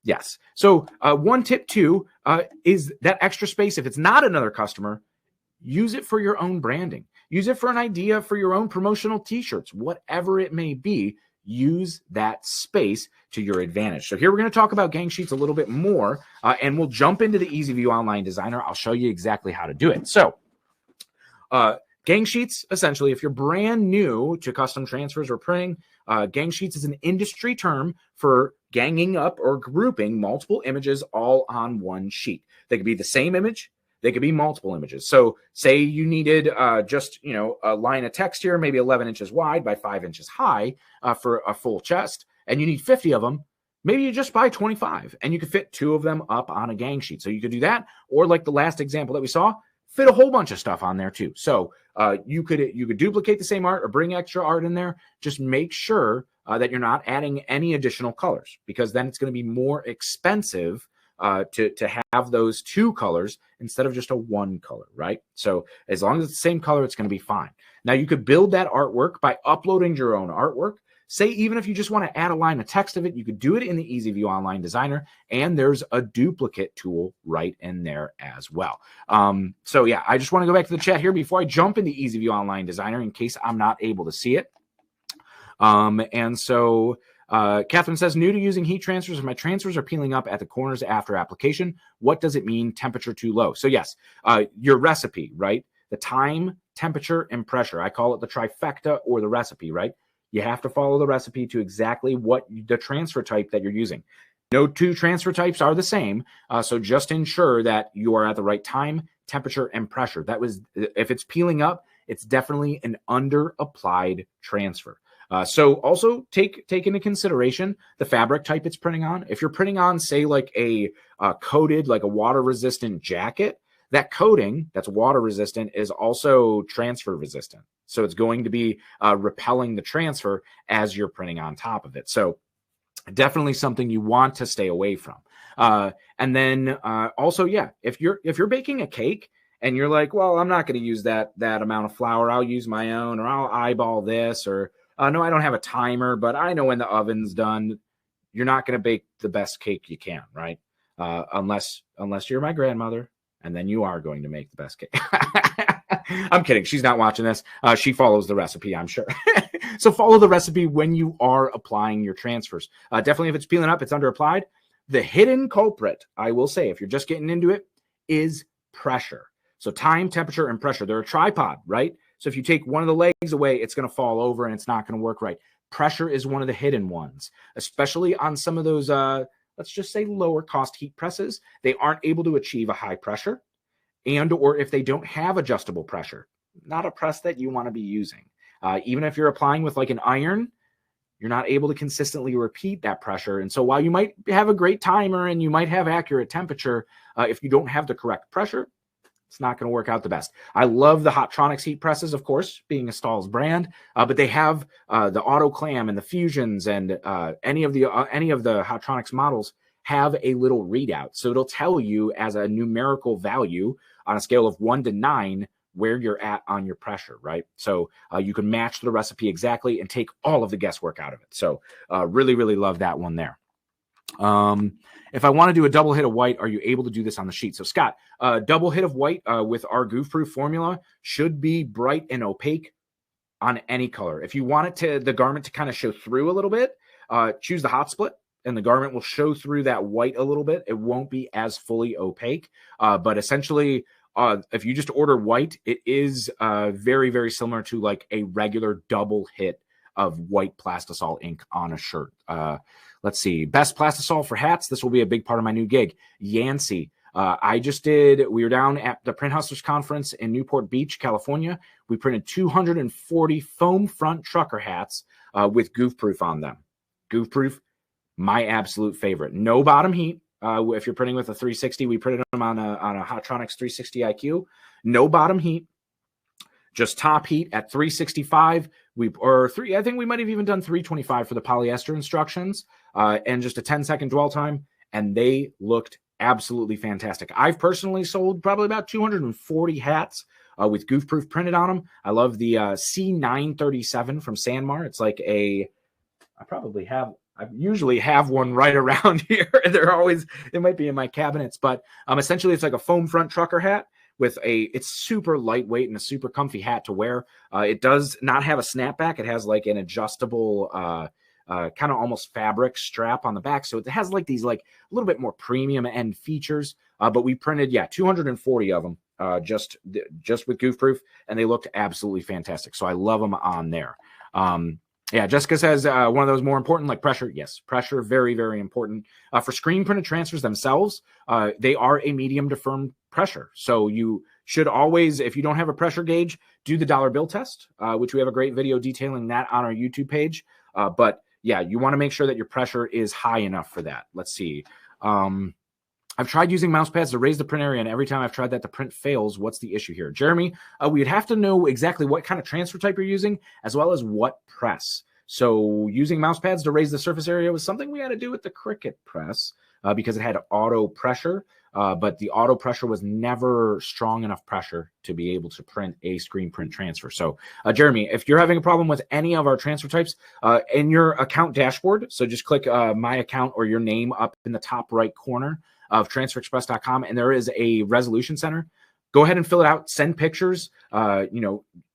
Yes. So one tip too is that extra space. If it's not another customer, use it for your own branding. Use it for an idea for your own promotional t-shirts, whatever it may be. Use that space to your advantage. So here we're going to talk about gang sheets a little bit more, and we'll jump into the EasyView Online Designer. I'll show you exactly how to do it. So gang sheets, essentially, if you're brand new to custom transfers or printing, gang sheets is an industry term for ganging up or grouping multiple images all on one sheet. They could be the same image. They could be multiple images. So say you needed just a line of text here, maybe 11 inches wide by 5 inches high for a full chest, and you need 50 of them. Maybe you just buy 25, and you could fit 2 of them up on a gang sheet. So you could do that, or like the last example that we saw, fit a whole bunch of stuff on there too. So you could duplicate the same art or bring extra art in there. Just make sure that you're not adding any additional colors, because then it's going to be more expensive to have those 2 colors instead of just a 1 color, right? So as long as it's the same color, it's going to be fine. Now you could build that artwork by uploading your own artwork. Say, even if you just want to add a line of text of it, you could do it in the EasyView Online Designer, and there's a duplicate tool right in there as well. So yeah, I just want to go back to the chat here before I jump into EasyView Online Designer in case I'm not able to see it. And so Catherine says, new to using heat transfers, my transfers are peeling up at the corners after application. What does it mean, temperature too low? So yes, your recipe, right? The time, temperature, and pressure. I call it the trifecta or the recipe, right? You have to follow the recipe to exactly what the transfer type that you're using. No 2 transfer types are the same. So just ensure that you are at the right time, temperature, and pressure. If it's peeling up, it's definitely an under-applied transfer. So also take into consideration the fabric type it's printing on. If you're printing on, say, like a coated, like a water-resistant jacket, that coating that's water resistant is also transfer resistant. So it's going to be repelling the transfer as you're printing on top of it. So definitely something you want to stay away from. And then also, yeah, if you're baking a cake and you're like, well, I'm not going to use that amount of flour, I'll use my own, or I'll eyeball this, or no, I don't have a timer, but I know when the oven's done. You're not going to bake the best cake you can, right? Unless you're my grandmother, and then you are going to make the best cake. I'm kidding. She's not watching this. She follows the recipe, I'm sure. So follow the recipe when you are applying your transfers. Definitely if it's peeling up, it's under applied. The hidden culprit, I will say, if you're just getting into it, is pressure. So time, temperature, and pressure. They're a tripod, right? So if you take one of the legs away, it's going to fall over and it's not going to work right. Pressure is one of the hidden ones, especially on some of those, let's just say lower cost heat presses. They aren't able to achieve a high pressure, and or if they don't have adjustable pressure, not a press that you want to be using. Even if you're applying with like an iron, you're not able to consistently repeat that pressure. And so while you might have a great timer and you might have accurate temperature, if you don't have the correct pressure, it's not going to work out the best. I love the Hotronix heat presses, of course, being a Stahl's brand, but they have the auto clam and the fusions, and any of the Hotronix models have a little readout. So it'll tell you as a numerical value on a scale of 1 to 9 where you're at on your pressure, right? So you can match the recipe exactly and take all of the guesswork out of it. So really, really love that one there. If I want to do a double hit of white, are you able to do this on the sheet? So Scott, double hit of white with our goof-proof formula should be bright and opaque on any color. If you want the garment to kind of show through a little bit, choose the hot split, and the garment will show through that white a little bit. It won't be as fully opaque, but essentially, if you just order white, it is very, very similar to like a regular double hit of white Plastisol ink on a shirt. Let's see. Best Plastisol for hats. This will be a big part of my new gig. Yancey. We were down at the Print Hustlers Conference in Newport Beach, California. We printed 240 foam front trucker hats with goof proof on them. Goof proof, my absolute favorite. No bottom heat. If you're printing with a 360, we printed them on a Hotronix 360 IQ. No bottom heat. Just top heat at 365. I think we might have even done 325 for the polyester instructions, and just a 10-second dwell time, and they looked absolutely fantastic. I've personally sold probably about 240 hats with goof proof printed on them. I love the C937 from Sanmar. It's like I usually have one right around here. It might be in my cabinets, but essentially it's like a foam front trucker hat. It's super lightweight and a super comfy hat to wear. It does not have a snapback. It has like an adjustable, kind of almost fabric strap on the back. So it has like these like a little bit more premium end features. But we printed, 240 of them just with goof proof, and they looked absolutely fantastic. So I love them on there. Jessica says one of those more important, like pressure. Yes, pressure, very, very important. For screen printed transfers themselves, they are a medium to firm pressure. So you should always, if you don't have a pressure gauge, do the dollar bill test, which we have a great video detailing that on our YouTube page. But you want to make sure that your pressure is high enough for that. Let's see. I've tried using mouse pads to raise the print area, and every time I've tried that, the print fails. What's the issue here? Jeremy, we would have to know exactly what kind of transfer type you're using, as well as what press. So using mouse pads to raise the surface area was something we had to do with the Cricut press because it had auto pressure, but the auto pressure was never strong enough pressure to be able to print a screen print transfer. So Jeremy, if you're having a problem with any of our transfer types, in your account dashboard, so just click my account or your name up in the top right corner of transferexpress.com, and there is a resolution center. Go ahead and fill it out, send pictures,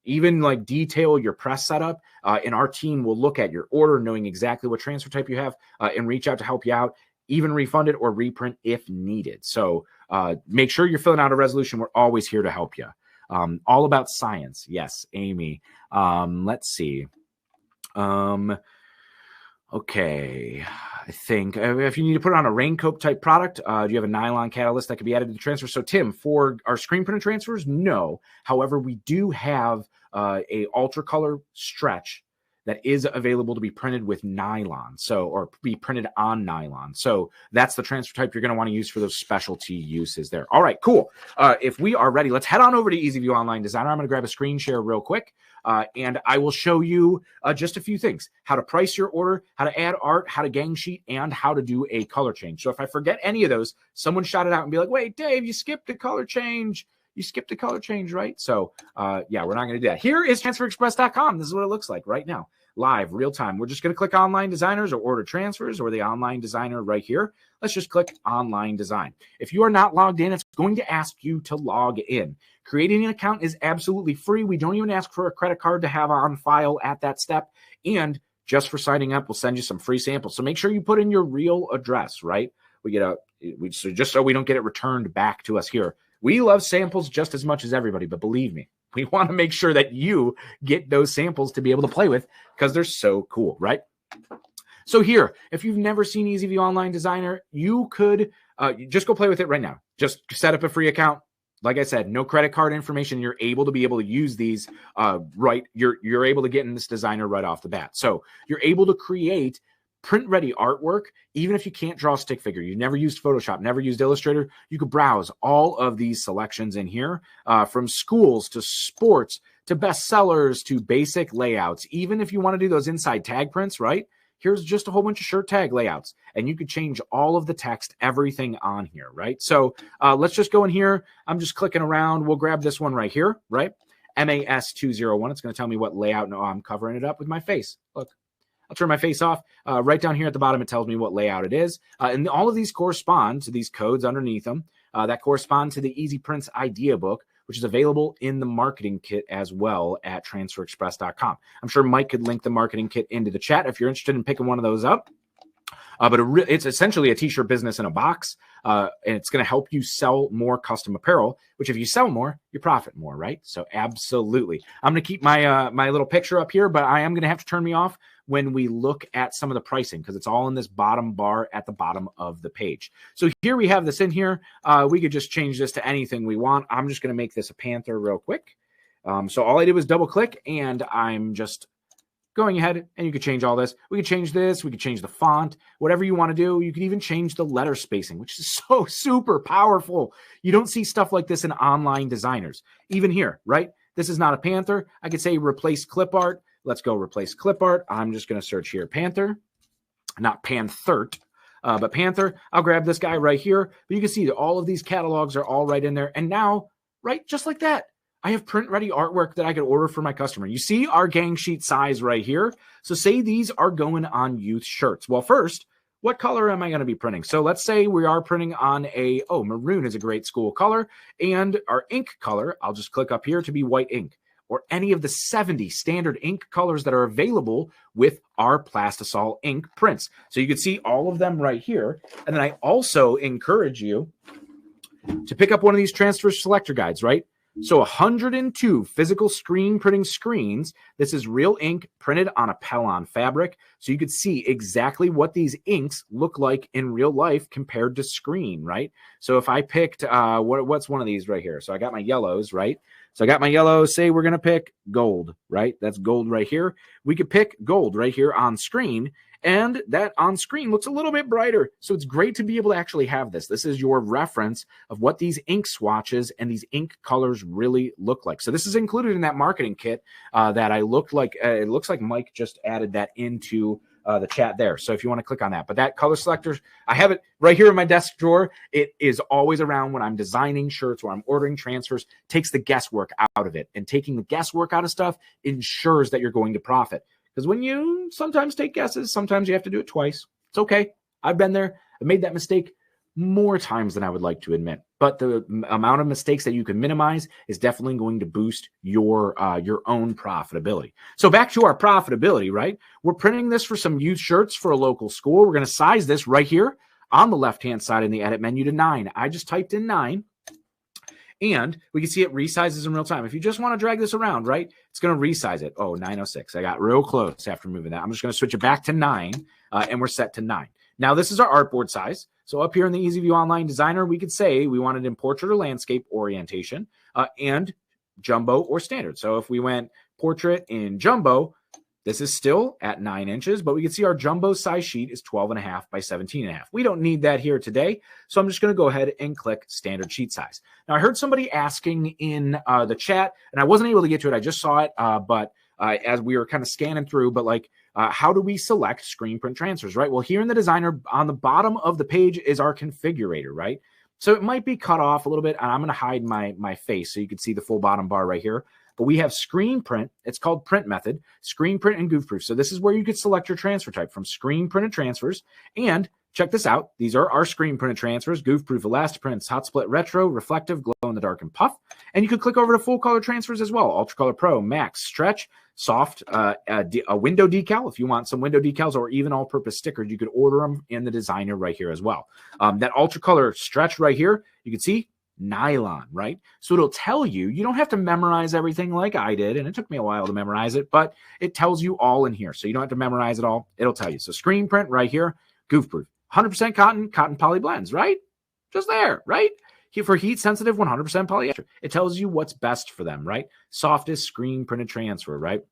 even like detail your press setup, and our team will look at your order, knowing exactly what transfer type you have, and reach out to help you out, even refund it or reprint if needed. So make sure you're filling out a resolution. We're always here to help you. All about science. Yes, Amy. Let's see. Okay, I think if you need to put it on a raincoat type product, do you have a nylon catalyst that could be added to the transfer? So Tim, for our screen printed transfers, no. However, we do have a ultra color stretch that is available to be printed with nylon, or be printed on nylon. So that's the transfer type you're going to want to use for those specialty uses there. All right, cool. If we are ready, let's head on over to EasyView Online Designer. I'm going to grab a screen share real quick, and I will show you just a few things: how to price your order, how to add art, how to gang sheet, and how to do a color change. So if I forget any of those, someone shout it out and be like, wait, Dave, you skipped a color change. You skipped a color change, right? So we're not going to do that. Here is transferexpress.com. This is what it looks like right now. live, real time. We're just going to click online designers or order transfers or the online designer right here. Let's just click online design. If you are not logged in, it's going to ask you to log in. Creating an account is absolutely free. We don't even ask for a credit card to have on file at that step. And just for signing up, we'll send you some free samples. So make sure you put in your real address, right? So just so we don't get it returned back to us here. We love samples just as much as everybody, but believe me, we want to make sure that you get those samples to be able to play with because they're so cool, right? So here, if you've never seen EasyView Online Designer, you could just go play with it right now. Just set up a free account. Like I said, no credit card information. You're able to use these right. You're able to get in this designer right off the bat. So you're able to create print-ready artwork, even if you can't draw a stick figure. You've never used Photoshop, never used Illustrator. You could browse all of these selections in here, from schools to sports to bestsellers to basic layouts. Even if you want to do those inside tag prints, right? Here's just a whole bunch of shirt tag layouts, and you could change all of the text, everything on here, right? So let's just go in here. I'm just clicking around. We'll grab this one right here, right? MAS201. It's going to tell me what layout. No, I'm covering it up with my face. Look. I'll turn my face off. Right down here at the bottom, it tells me what layout it is. And all of these correspond to these codes underneath them that correspond to the Easy Prints idea book, which is available in the marketing kit as well at transferexpress.com. I'm sure Mike could link the marketing kit into the chat if you're interested in picking one of those up. But it's essentially a t-shirt business in a box, and it's going to help you sell more custom apparel, which if you sell more, you profit more, right? So absolutely. I'm going to keep my my little picture up here, but I am going to have to turn me off when we look at some of the pricing because it's all in this bottom bar at the bottom of the page. So here we have this in here. We could just change this to anything we want. I'm just going to make this a panther real quick. So all I did was double click, and I'm just going ahead, and you could change all this. We could change this. We could change the font, whatever you want to do. You could even change the letter spacing, which is so super powerful. You don't see stuff like this in online designers. Even here, right? This is not a panther. I could say replace clip art. Let's go replace clip art. I'm just going to search here panther, not panthert, but panther. I'll grab this guy right here. But you can see that all of these catalogs are all right in there. And now, right, just like that, I have print-ready artwork that I could order for my customer. You see our gang sheet size right here. So say these are going on youth shirts. Well, first, what color am I going to be printing? So let's say we are printing on maroon is a great school color. And our ink color, I'll just click up here to be white ink, or any of the 70 standard ink colors that are available with our Plastisol ink prints. So you can see all of them right here. And then I also encourage you to pick up one of these transfer selector guides, right? So 102 physical screen printing screens. This is real ink printed on a Pellon fabric. So you could see exactly what these inks look like in real life compared to screen, right? So if I picked, what's one of these right here? So I got my yellows, right? So I got my yellows. Say we're going to pick gold, right? That's gold right here. We could pick gold right here on screen. And that on screen looks a little bit brighter. So it's great to be able to actually have this. This is your reference of what these ink swatches and these ink colors really look like. So this is included in that marketing kit that I looked like. It looks like Mike just added that into the chat there. So if you want to click on that, but that color selector, I have it right here in my desk drawer. It is always around when I'm designing shirts or I'm ordering transfers, takes the guesswork out of it. And taking the guesswork out of stuff ensures that you're going to profit. Because when you sometimes take guesses, sometimes you have to do it twice. It's okay. I've been there. I made that mistake more times than I would like to admit. But the amount of mistakes that you can minimize is definitely going to boost your own profitability. So back to our profitability, right? We're printing this for some youth shirts for a local school. We're going to size this right here on the left-hand side in the edit menu to 9. I just typed in 9. And we can see it resizes in real time. If you just want to drag this around, right, it's going to resize it. Oh, 906. I got real close after moving that. I'm just going to switch it back to 9, and we're set to 9. Now, this is our artboard size. So up here in the EasyView Online Designer, we could say we wanted in portrait or landscape orientation and jumbo or standard. So if we went portrait in jumbo, this is still at 9 inches, but we can see our jumbo size sheet is 12.5 by 17.5. We don't need that here today, so I'm just going to go ahead and click standard sheet size. Now, I heard somebody asking in the chat, and I wasn't able to get to it. I just saw it, but as we were kind of scanning through, but like, how do we select screen print transfers, right? Well, here in the designer, on the bottom of the page is our configurator, right? So it might be cut off a little bit, and I'm going to hide my face so you can see the full bottom bar right here. but we have screen print. It's called print method, screen print and goof proof. So this is where you could select your transfer type from screen printed transfers. And check this out. These are our screen printed transfers: goof proof, elastic prints, hot split retro, reflective, glow in the dark, and puff. And you could click over to full color transfers as well: ultra color pro, max, stretch, soft, a window decal. If you want some window decals or even all purpose stickers, you could order them in the designer right here as well. That ultra color stretch right here, you can see nylon, right? So it'll tell you, you don't have to memorize everything like I did, and it took me a while to memorize it, but it tells you all in here. So you don't have to memorize it all. It'll tell you. So screen print right here, goof proof, 100% cotton poly blends, right? Just there, right? For heat sensitive, 100% polyester. It tells you what's best for them, right? Softest screen printed transfer, right?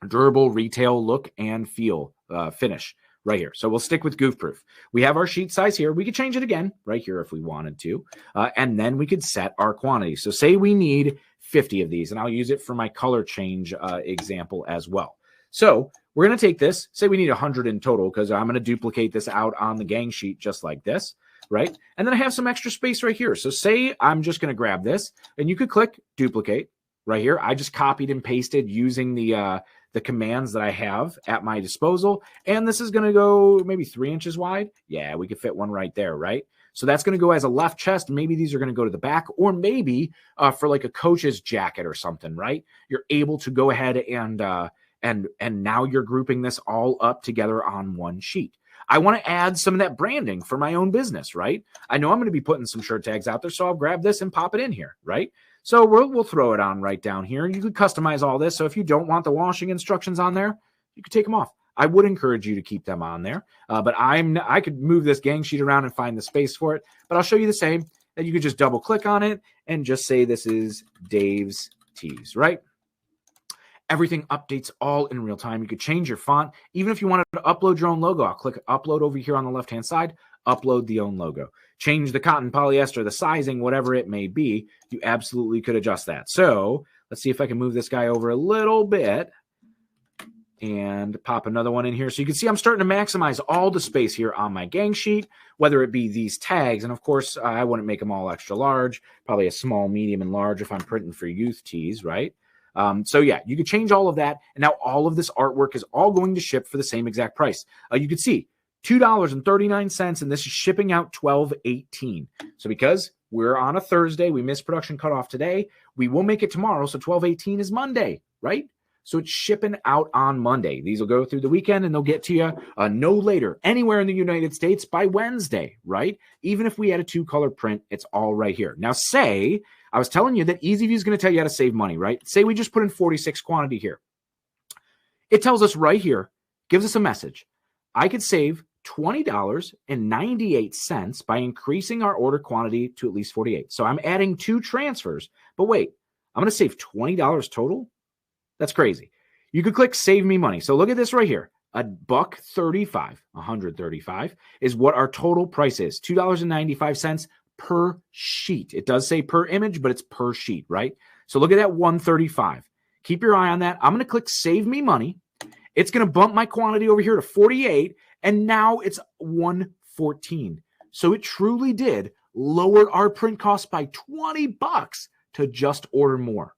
Durable retail look and feel, finish right here. So we'll stick with goof proof. We have our sheet size here. We could change it again right here if we wanted to. And then we could set our quantity. So say we need 50 of these, and I'll use it for my color change example as well. So we're going to take this, say we need 100 in total, because I'm going to duplicate this out on the gang sheet just like this, right? And then I have some extra space right here. So say I'm just going to grab this, and you could click duplicate right here. I just copied and pasted using the commands that I have at my disposal. And this is going to go maybe 3 inches wide. Yeah, we could fit one right there, right? So that's going to go as a left chest. Maybe these are going to go to the back, or maybe for like a coach's jacket or something, right? You're able to go ahead and now you're grouping this all up together on one sheet. I want to add some of that branding for my own business, right? I know I'm going to be putting some shirt tags out there, so I'll grab this and pop it in here, right? So we'll throw it on right down here. You could customize all this. So if you don't want the washing instructions on there, you could take them off. I would encourage you to keep them on there, but I could move this gang sheet around and find the space for it. But I'll show you the same. That you could just double click on it and just say this is Dave's Tees, right? Everything updates all in real time. You could change your font. Even if you wanted to upload your own logo, I'll click upload over here on the left-hand side, upload the own logo. Change the cotton, polyester, the sizing, whatever it may be. You absolutely could adjust that. So let's see if I can move this guy over a little bit and pop another one in here. So you can see I'm starting to maximize all the space here on my gang sheet, whether it be these tags. And of course, I wouldn't make them all extra large, probably a small, medium, and large if I'm printing for youth tees, right? So yeah, you could change all of that. And now all of this artwork is all going to ship for the same exact price. You can see $2.39, and this is shipping out $12.18. So because we're on a Thursday, we missed production cutoff today, we will make it tomorrow. So $12.18 is Monday, right? So it's shipping out on Monday. These will go through the weekend, and they'll get to you no later anywhere in the United States by Wednesday, right? Even if we had a 2-color print, it's all right here. Now say, I was telling you that EasyView is going to tell you how to save money, right? Say we just put in 46 quantity here. It tells us right here, gives us a message. I could save $20.98 by increasing our order quantity to at least 48. So I'm adding 2 transfers, but wait, I'm going to save $20 total? That's crazy. You could click save me money. So look at this right here. $135 is what our total price is. $2.95 per sheet. It does say per image, but it's per sheet, right? So look at that $135. Keep your eye on that. I'm going to click save me money. It's going to bump my quantity over here to 48, and now it's $114. So it truly did lower our print costs by $20 to just order more.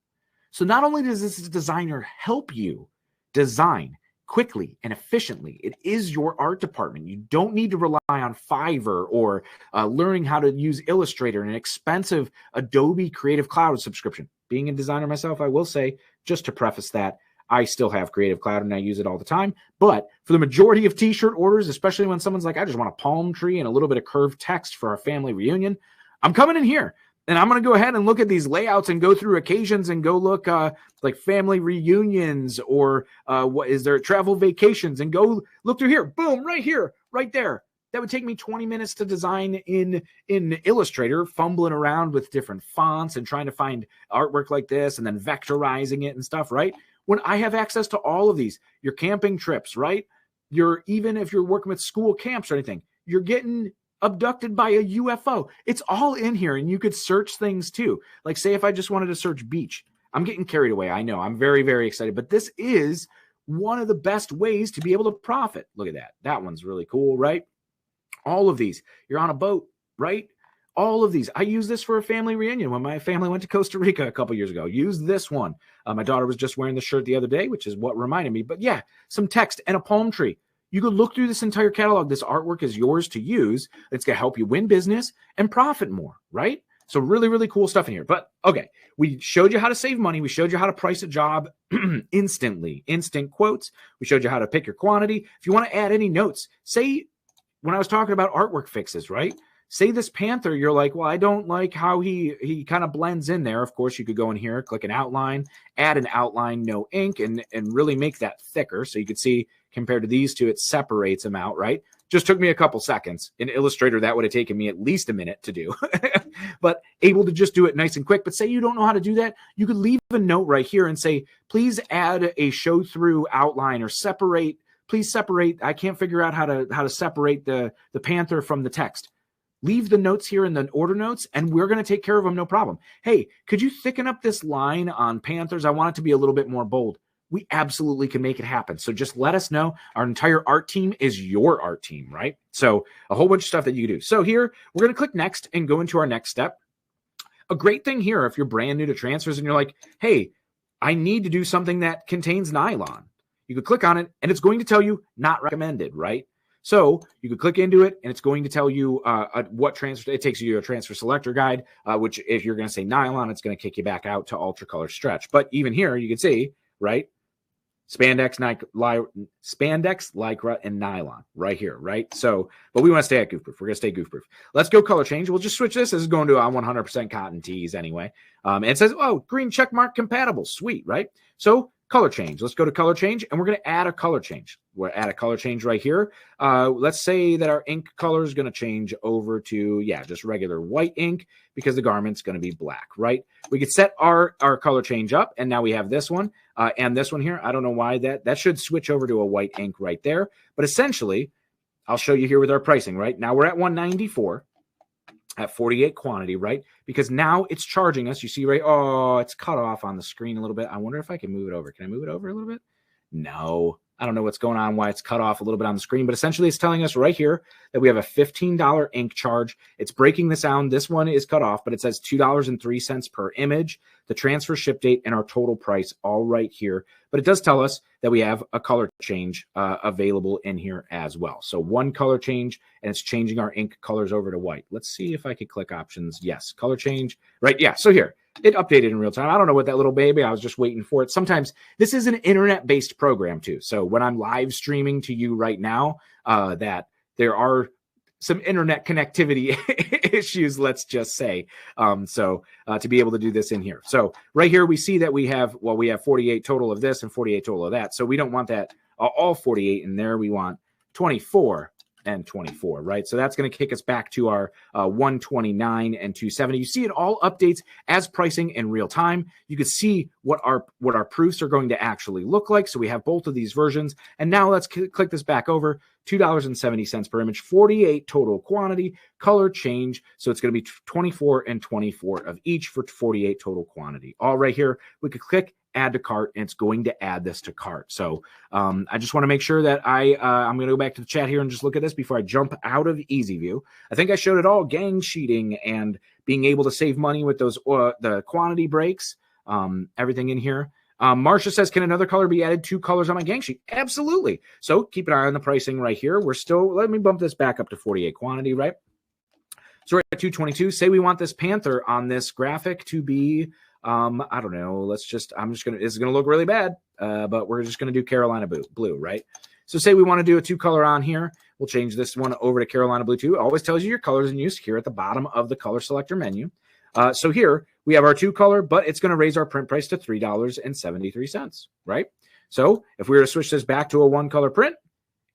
So not only does this designer help you design quickly and efficiently, it is your art department. You don't need to rely on Fiverr or learning how to use Illustrator and an expensive Adobe Creative Cloud subscription. Being a designer myself, I will say, just to preface that, I still have Creative Cloud and I use it all the time. But for the majority of t-shirt orders, especially when someone's like, I just want a palm tree and a little bit of curved text for our family reunion, I'm coming in here. And I'm going to go ahead and look at these layouts and go through occasions and go look like family reunions or what is there travel vacations and go look through here. Boom, right here, right there. That would take me 20 minutes to design in Illustrator, fumbling around with different fonts and trying to find artwork like this and then vectorizing it and stuff, right? When I have access to all of these, your camping trips, right? Even if you're working with school camps or anything, you're getting abducted by a UFO. It's all in here, and you could search things too. Like say if I just wanted to search beach. I'm getting carried away. I know. I'm very, very excited, but this is one of the best ways to be able to profit. Look at that. That one's really cool, right? All of these. You're on a boat, right? All of these. I use this for a family reunion when my family went to Costa Rica a couple years ago. Use this one. My daughter was just wearing the shirt the other day, which is what reminded me. But yeah, some text and a palm tree. You could look through this entire catalog. This artwork is yours to use. It's going to help you win business and profit more, right? So really, really cool stuff in here. But okay, we showed you how to save money. We showed you how to price a job instantly, instant quotes. We showed you how to pick your quantity. If you want to add any notes, say when I was talking about artwork fixes, right? Say this panther, you're like, well, I don't like how he kind of blends in there. Of course, you could go in here, click an outline, add an outline, no ink, and really make that thicker. So you could see compared to these two, it separates them out, right? Just took me a couple seconds. In Illustrator, that would have taken me at least a minute to do, but able to just do it nice and quick. But say you don't know how to do that, you could leave a note right here and say, please add a show through outline or separate, please separate. I can't figure out how to separate the panther from the text. Leave the notes here in the order notes, and we're going to take care of them, no problem. Hey, could you thicken up this line on panthers? I want it to be a little bit more bold. We absolutely can make it happen. So just let us know. Our entire art team is your art team, right? So a whole bunch of stuff that you can do. So here, we're going to click next and go into our next step. A great thing here, if you're brand new to transfers and you're like, hey, I need to do something that contains nylon. You could click on it, and it's going to tell you not recommended, right? So you could click into it, and it's going to tell you what transfer. It takes you to a transfer selector guide, which if you're going to say nylon, it's going to kick you back out to ultra color stretch. But even here, you can see, right? Spandex, Lycra, and nylon right here, right? So, but we want to stay at goof-proof. We're going to stay goof-proof. Let's go color change. We'll just switch this. This is going to 100% cotton tees anyway. And it says, oh, green check mark compatible. Sweet, right? So color change. Let's go to color change, and we're going to add a color change. We'll add a color change right here. Let's say that our ink color is going to change over to, yeah, just regular white ink because the garment's going to be black, right? We could set our color change up, and now we have this one and this one here. I don't know why that should switch over to a white ink right there. But essentially, I'll show you here with our pricing, right? Now we're at $194 at 48 quantity, right? Because now it's charging us. You see, right? Oh, it's cut off on the screen a little bit. I wonder if I can move it over. Can I move it over a little bit? No. I don't know what's going on, why it's cut off a little bit on the screen, but essentially it's telling us right here that we have a $15 ink charge. It's breaking this down. This one is cut off, but it says $2.03 per image, the transfer ship date, and our total price all right here. But it does tell us that we have a color change available in here as well. So one color change, and it's changing our ink colors over to white. Let's see if I could click options. Yes, color change. Right, yeah, so here. It updated in real time. I don't know what that little baby, I was just waiting for it. Sometimes this is an internet-based program too. So when I'm live streaming to you right now, that there are some internet connectivity issues, let's just say. To be able to do this in here. So right here, we see that we have 48 total of this and 48 total of that. So we don't want that all 48 in there. We want 24 and 24, right? So that's going to kick us back to our 129 and 270. You see it all updates as pricing in real time. You can see what our proofs are going to actually look like. So we have both of these versions. And now let's click this back over. $2.70 per image, 48 total quantity, color change. So it's going to be 24 and 24 of each for 48 total quantity. All right here, we could click add to cart, and it's going to add this to cart. So I just want to make sure that I'm going to go back to the chat here and just look at this before I jump out of Easy View. I think I showed it all, gang sheeting and being able to save money with those the quantity breaks, everything in here. Marcia says, can another color be added? 2 colors on my gang sheet? Absolutely. So keep an eye on the pricing right here. We're still, let me bump this back up to 48 quantity, right? So we're at 222. Say we want this panther on this graphic to be, I don't know. This is going to look really bad, but we're just going to do Carolina blue, right? So say we want to do a 2 color on here. We'll change this one over to Carolina blue too. It always tells you your colors in use here at the bottom of the color selector menu. So here we have our 2 color, but it's going to raise our print price to $3.73, right? So if we were to switch this back to a 1 color print,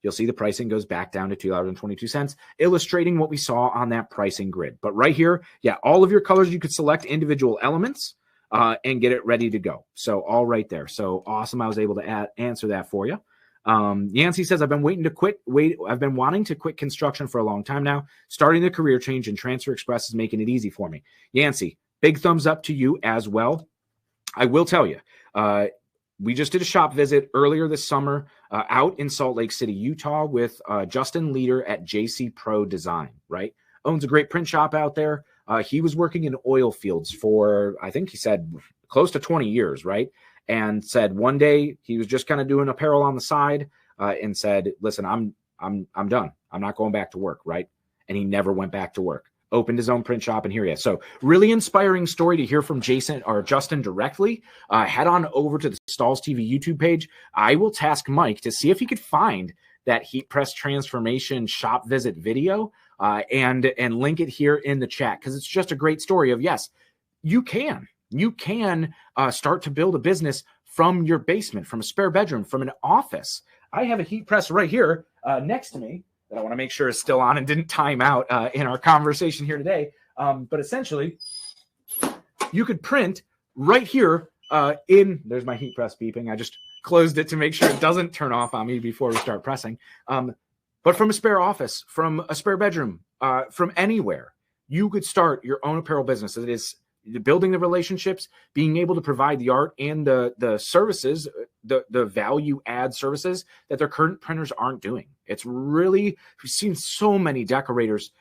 you'll see the pricing goes back down to $2.22, illustrating what we saw on that pricing grid. But right here, yeah, all of your colors, you could select individual elements and get it ready to go. So all right there. So awesome. I was able to answer that for you. Yancey says, I've been wanting to quit construction for a long time now. Starting the career change and Transfer Express is making it easy for me. Yancey, big thumbs up to you as well. I will tell you, we just did a shop visit earlier this summer out in Salt Lake City, Utah with Justin Leader at JC Pro Design, right? owns a great print shop out there. He was working in oil fields for, I think he said, close to 20 years, right? And said one day he was just kind of doing apparel on the side, and said, listen, I'm done. I'm not going back to work, right? And he never went back to work. Opened his own print shop, and here he is. So really inspiring story to hear from Jason or Justin directly. Head on over to the Stalls TV YouTube page. I will task Mike to see if he could find that heat press transformation shop visit video, and link it here in the chat, because it's just a great story of, yes, you can start to build a business from your basement, from a spare bedroom, from an office. I have a heat press right here next to me that I want to make sure is still on and didn't time out in our conversation here today. But essentially, you could print right here there's my heat press beeping. I just closed it to make sure it doesn't turn off on me before we start pressing. But from a spare office, from a spare bedroom, from anywhere, you could start your own apparel business. It is building the relationships, being able to provide the art and the services, the value add services that their current printers aren't doing. It's really, we've seen so many decorators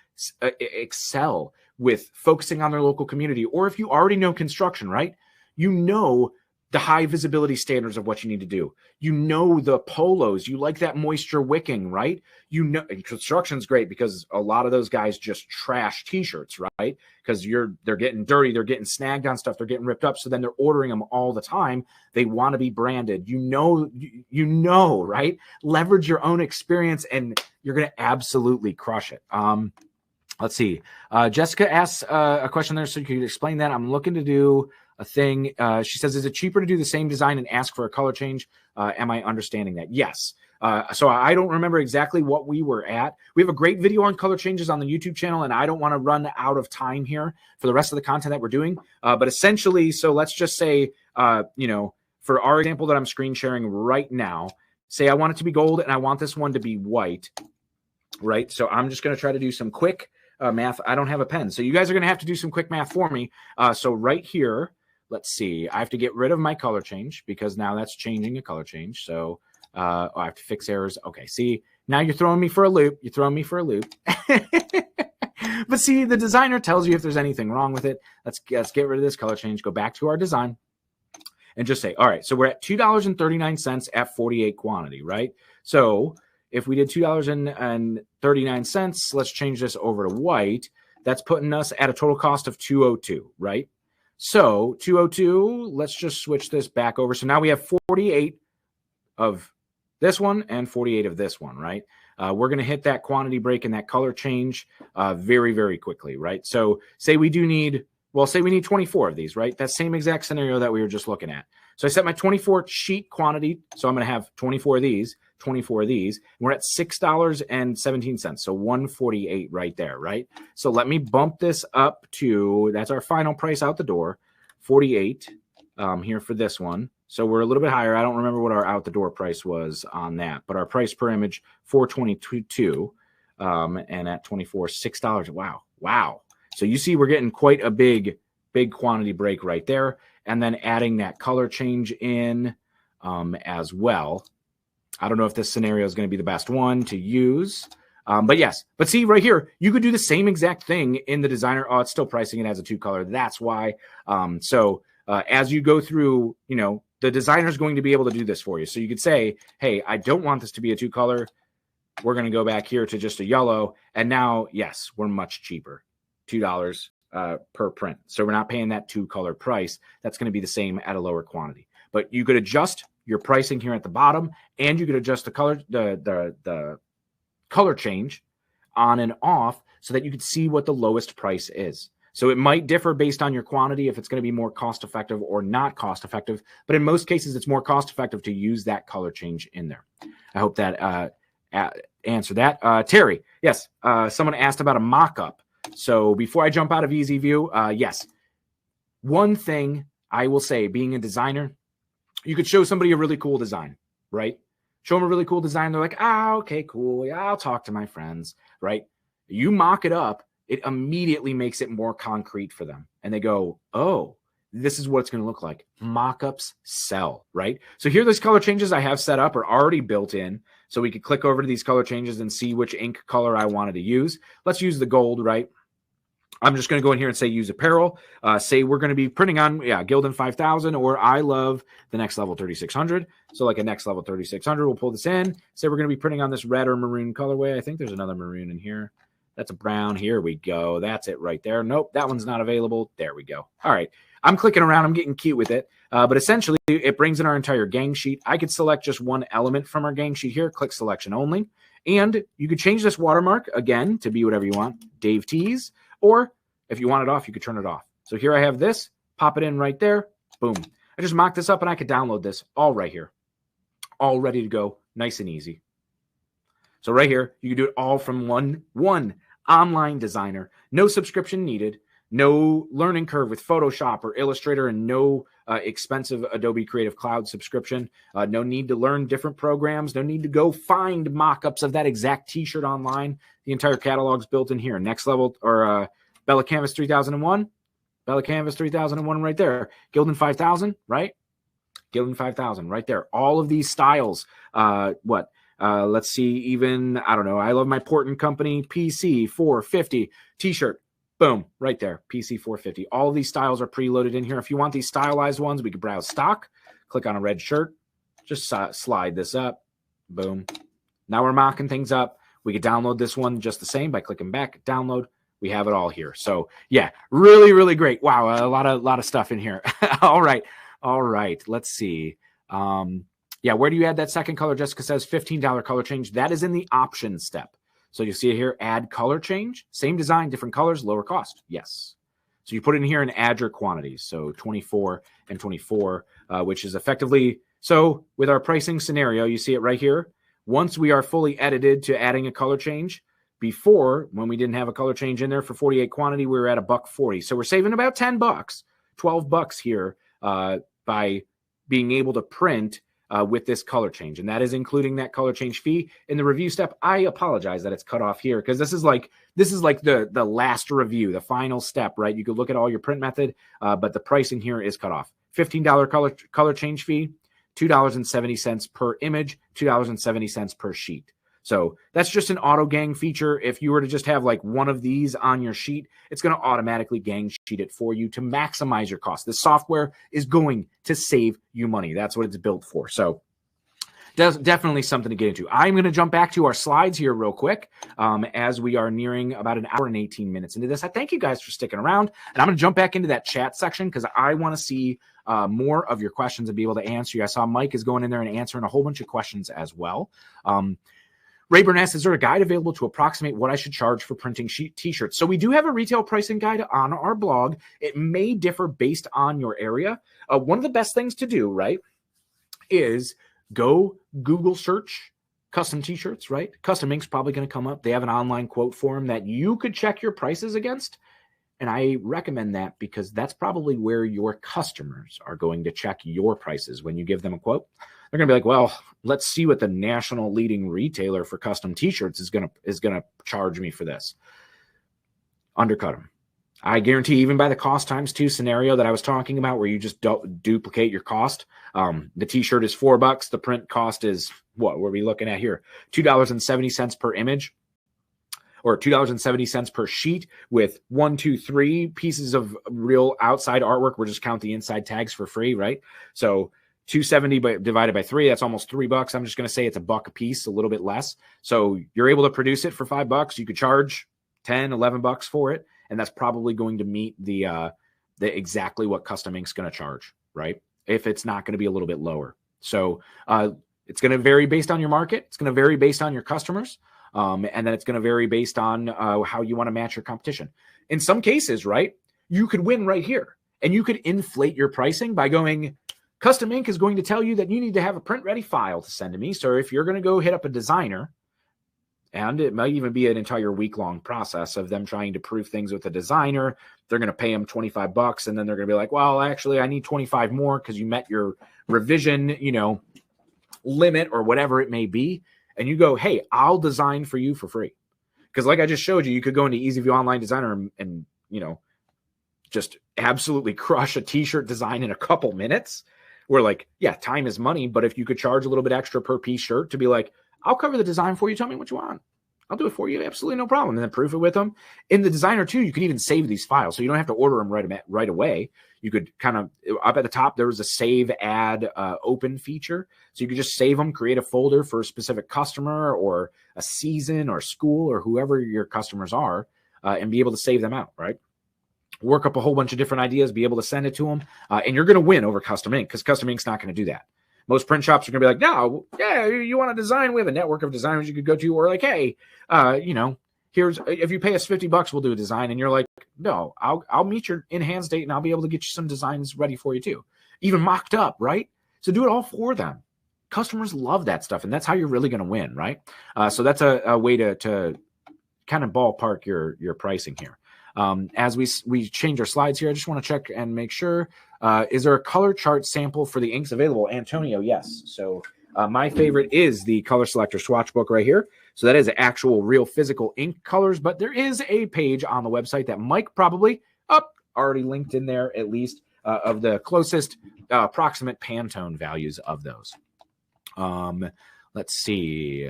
excel with focusing on their local community. Or if you already know construction, right? You know the high visibility standards of what you need to do. You know the polos. You like that moisture wicking, right? You know, and construction's great because a lot of those guys just trash t-shirts, right? Because they're getting dirty, they're getting snagged on stuff, they're getting ripped up. So then they're ordering them all the time. They want to be branded. You know, right? Leverage your own experience, and you're going to absolutely crush it. Let's see. Jessica asks a question there, so you could explain that. I'm looking to do a thing. She says, is it cheaper to do the same design and ask for a color change? Am I understanding that? Yes. So I don't remember exactly what we were at. We have a great video on color changes on the YouTube channel, and I don't want to run out of time here for the rest of the content that we're doing. But essentially, so let's just say, for our example that I'm screen sharing right now, say I want it to be gold and I want this one to be white, right? So I'm just going to try to do some quick math. I don't have a pen, so you guys are going to have to do some quick math for me. So right here, let's see. I have to get rid of my color change because now that's changing a color change. So I have to fix errors. Okay, see, now you're throwing me for a loop. You're throwing me for a loop. But see, the designer tells you if there's anything wrong with it. Let's get rid of this color change, go back to our design, and just say, all right, so we're at $2.39 at 48 quantity, right? So if we did $2.39, let's change this over to white. That's putting us at a total cost of $2.02, right? So $2.02, let's just switch this back over. So now we have 48 of this one and 48 of this one, right? We're going to hit that quantity break and that color change very, very quickly, right? So say we need 24 of these, right? That same exact scenario that we were just looking at. So I set my 24 sheet quantity. So I'm going to have 24 of these, 24 of these. And we're at $6.17. So 148 right there, right? So let me bump this up to, that's our final price out the door, 48 here for this one. So we're a little bit higher. I don't remember what our out the door price was on that, but our price per image, $4.22, and at 24, $6. Wow. So you see we're getting quite a big quantity break right there. And then adding that color change in as well. I don't know if this scenario is going to be the best one to use. But yes, but see right here, you could do the same exact thing in the designer. Oh, it's still pricing it as a 2-color. That's why. As you go through, the designer is going to be able to do this for you. So you could say, hey, I don't want this to be a 2-color. We're going to go back here to just a yellow. And now, yes, we're much cheaper. $2 per print. So we're not paying that 2-color price. That's going to be the same at a lower quantity. But you could adjust your pricing here at the bottom, and you could adjust the color, the color change on and off so that you could see what the lowest price is. So it might differ based on your quantity if it's going to be more cost effective or not cost effective. But in most cases, it's more cost effective to use that color change in there. I hope that answered that. Terry, yes, someone asked about a mock-up. So before I jump out of Easy View, yes, one thing I will say, being a designer, you could show somebody a really cool design, right? Show them a really cool design. They're like, okay, cool. Yeah, I'll talk to my friends, right? You mock it up, it immediately makes it more concrete for them. And they go, oh, this is what it's going to look like. Mock-ups sell, right? So here, those color changes I have set up are already built in. So we could click over to these color changes and see which ink color I wanted to use. Let's use the gold, right? I'm just going to go in here and say use apparel. Say we're going to be printing on, Gildan 5000, or I love the Next Level 3600. So like a Next Level 3600, we'll pull this in. Say we're going to be printing on this red or maroon colorway. I think there's another maroon in here. That's a brown. Here we go. That's it right there. Nope, that one's not available. There we go. All right. I'm clicking around. I'm getting cute with it. But essentially, it brings in our entire gang sheet. I could select just one element from our gang sheet here. Click selection only. And you could change this watermark, again, to be whatever you want. Dave Tees. Or if you want it off, you could turn it off. So here I have this. Pop it in right there. Boom. I just mocked this up, and I could download this all right here. All ready to go. Nice and easy. So right here, you can do it all from one online designer. No subscription needed. No learning curve with Photoshop or Illustrator, and no expensive Adobe Creative Cloud subscription. No need to learn different programs. No need to go find mock-ups of that exact t-shirt online. The entire catalog's built in here. Next Level, or Bella Canvas 3001. Bella Canvas 3001 right there. Gildan 5000, right? Gildan 5000 right there. All of these styles. Let's see, even, I don't know, I love my Port & Company PC 450 t-shirt. Boom, right there, PC 450. All of these styles are preloaded in here. If you want these stylized ones, we can browse stock, click on a red shirt, just slide this up, boom. Now we're mocking things up. We could download this one just the same by clicking back, download. We have it all here. So yeah, really, really great. Wow, a lot of stuff in here. All right, let's see. Where do you add that second color? Jessica says $15 color change. That is in the options step. So you see it here, add color change, same design, different colors, lower cost. Yes. So you put it in here and add your quantities. So 24 and 24, which is effectively, so with our pricing scenario, you see it right here. Once we are fully edited to adding a color change, before, when we didn't have a color change in there for 48 quantity, we were at $1.40. So we're saving about $10, $12 here by being able to print with this color change, and that is including that color change fee. In the review step, I apologize that it's cut off here, because this is like the last review, the final step, right? You could look at all your print method, but the pricing here is cut off. $15 color change fee, $2.70 per image, $2.70 per sheet. So that's just an auto gang feature. If you were to just have like one of these on your sheet, it's going to automatically gang sheet it for you to maximize your cost. This software is going to save you money. That's what it's built for. So that's definitely something to get into. I'm going to jump back to our slides here real quick as we are nearing about an hour and 18 minutes into this. I thank you guys for sticking around, and I'm going to jump back into that chat section because I want to see more of your questions and be able to answer you. I saw Mike is going in there and answering a whole bunch of questions as well. Rayburn asks, is there a guide available to approximate what I should charge for printing t-shirts? So we do have a retail pricing guide on our blog. It may differ based on your area. One of the best things to do, right, is go Google search custom t-shirts, right? Custom Ink's probably going to come up. They have an online quote form that you could check your prices against. And I recommend that because that's probably where your customers are going to check your prices when you give them a quote. They're going to be like, well, let's see what the national leading retailer for custom t-shirts is going to charge me for this. Undercut them. I guarantee even by the cost times 2 scenario that I was talking about where you just duplicate your cost, the t-shirt is $4. The print cost is, what were we looking at here? $2.70 per image, or $2.70 per sheet with 1, 2, 3 pieces of real outside artwork. We're just count the inside tags for free, right? So $2.70 divided by 3, that's almost $3. I'm just going to say it's $1 a piece, a little bit less. So you're able to produce it for $5. You could charge $10, $11 for it, and that's probably going to meet the exactly what Custom Ink's going to charge, right? If it's not going to be a little bit lower. So it's going to vary based on your market. It's going to vary based on your customers. And then it's going to vary based on how you want to match your competition. In some cases, right, you could win right here. And you could inflate your pricing by going, Custom Ink is going to tell you that you need to have a print-ready file to send to me. So if you're going to go hit up a designer, and it might even be an entire week-long process of them trying to prove things with a designer, they're going to pay them $25, and then they're going to be like, well, actually, I need 25 more because you met your revision, limit or whatever it may be. And you go, hey, I'll design for you for free. Because like I just showed you, you could go into EasyView Online Designer and just absolutely crush a t-shirt design in a couple minutes. We're like, yeah, time is money. But if you could charge a little bit extra per piece shirt to be like, I'll cover the design for you. Tell me what you want. I'll do it for you. Absolutely no problem. And then proof it with them. In the designer, too, you can even save these files. So you don't have to order them right away. You could kind of, up at the top, there was a save, add, open feature. So you could just save them, create a folder for a specific customer or a season or school or whoever your customers are, and be able to save them out, right? Work up a whole bunch of different ideas, be able to send it to them. And you're going to win over custom ink because custom ink's not going to do that. Most print shops are going to be like, no, yeah, you want to design? We have a network of designers you could go to. Or like, hey, here's, if you pay us $50, we'll do a design. And you're like, no, I'll meet your in-hand date and I'll be able to get you some designs ready for you too. Even mocked up, right? So do it all for them. Customers love that stuff. And that's how you're really going to win, right? So that's a way to kind of ballpark your pricing here. As we change our slides here, I just want to check and make sure. Is there a color chart sample for the inks available? Antonio, yes. So my favorite is the color selector swatch book right here. So that is actual real physical ink colors, but there is a page on the website that Mike probably already linked in there, at least of the closest approximate Pantone values of those. Let's see.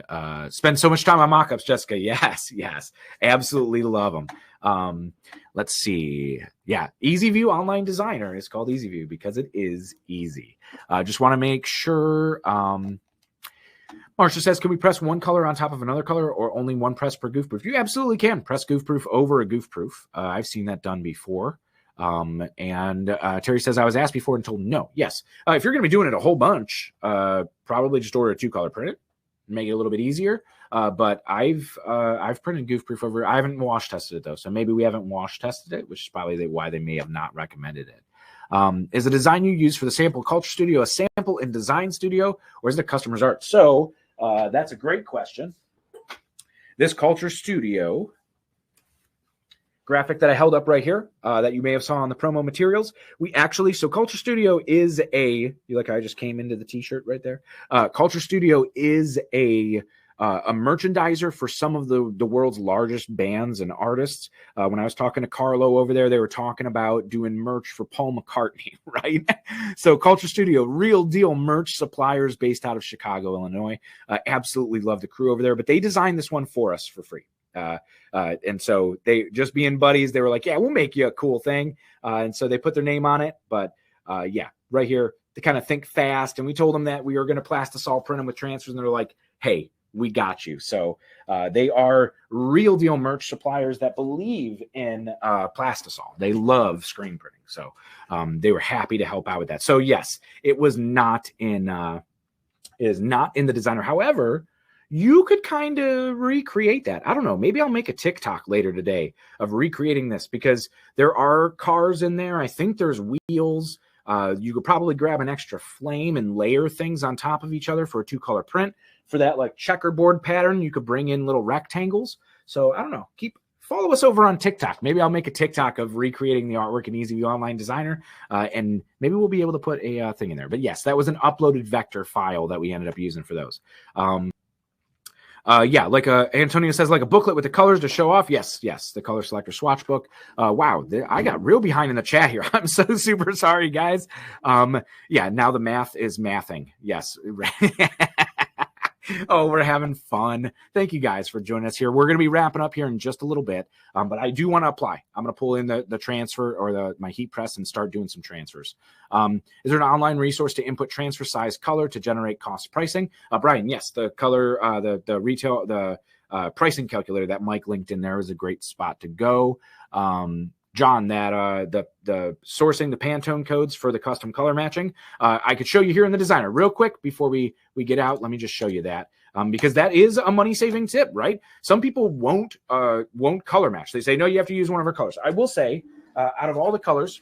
Spend so much time on mockups, Jessica. Yes, absolutely love them. Let's see. Yeah, EasyView Online Designer. It's called EasyView because it is easy. Just want to make sure. Marsha says, can we press one color on top of another color or only one press per goof proof? You absolutely can press goof proof over a goof proof. I've seen that done before. And Terry says, I was asked before and told no. Yes. If you're going to be doing it a whole bunch, probably just order a 2-color print, make it a little bit easier. But I've printed goof proof over. I haven't wash tested it though. So maybe we haven't wash tested it, which is probably why they may have not recommended it. Is the design you use for the sample Culture Studio a sample in Design Studio or is it customer's art? So that's a great question. This Culture Studio graphic that I held up right here that you may have saw on the promo materials. So Culture Studio is you like how I just came into the t-shirt right there. Culture Studio is a merchandiser for some of the world's largest bands and artists. When I was talking to Carlo over there, they were talking about doing merch for Paul McCartney, right? So Culture Studio, real deal merch suppliers based out of Chicago, Illinois. Absolutely love the crew over there, but they designed this one for us for free. And so they just being buddies, they were like, yeah, we'll make you a cool thing. And so they put their name on it, but yeah, right here, to kind of think fast. And we told them that we were going to Plastisol print them with transfers. And they're like, hey, we got you. So they are real deal merch suppliers that believe in Plastisol. They love screen printing. So they were happy to help out with that. So yes, it was not in, is not in the designer. However, you could kind of recreate that. I don't know. Maybe I'll make a TikTok later today of recreating this because there are cars in there. I think there's wheels. You could probably grab an extra flame and layer things on top of each other for a 2-color print. For that like checkerboard pattern, you could bring in little rectangles. So I don't know. Follow us over on TikTok. Maybe I'll make a TikTok of recreating the artwork in EasyView Online Designer, and maybe we'll be able to put a thing in there. But yes, that was an uploaded vector file that we ended up using for those. Yeah, like Antonio says, like a booklet with the colors to show off. Yes, the color selector swatch book. Wow, I got real behind in the chat here. I'm so super sorry, guys. Yeah, now the math is mathing. Yes. Oh, we're having fun. Thank you guys for joining us here. We're going to be wrapping up here in just a little bit, but I do want to apply. I'm going to pull in the transfer or my heat press and start doing some transfers. Is there an online resource to input transfer size color to generate cost pricing? Brian, yes, the color, the retail, the pricing calculator that Mike linked in there is a great spot to go. John, that the sourcing the Pantone codes for the custom color matching, I could show you here in the designer real quick before we get out. Let me just show you that because that is a money saving tip, right? Some people won't color match. They say, no, you have to use one of our colors. I will say out of all the colors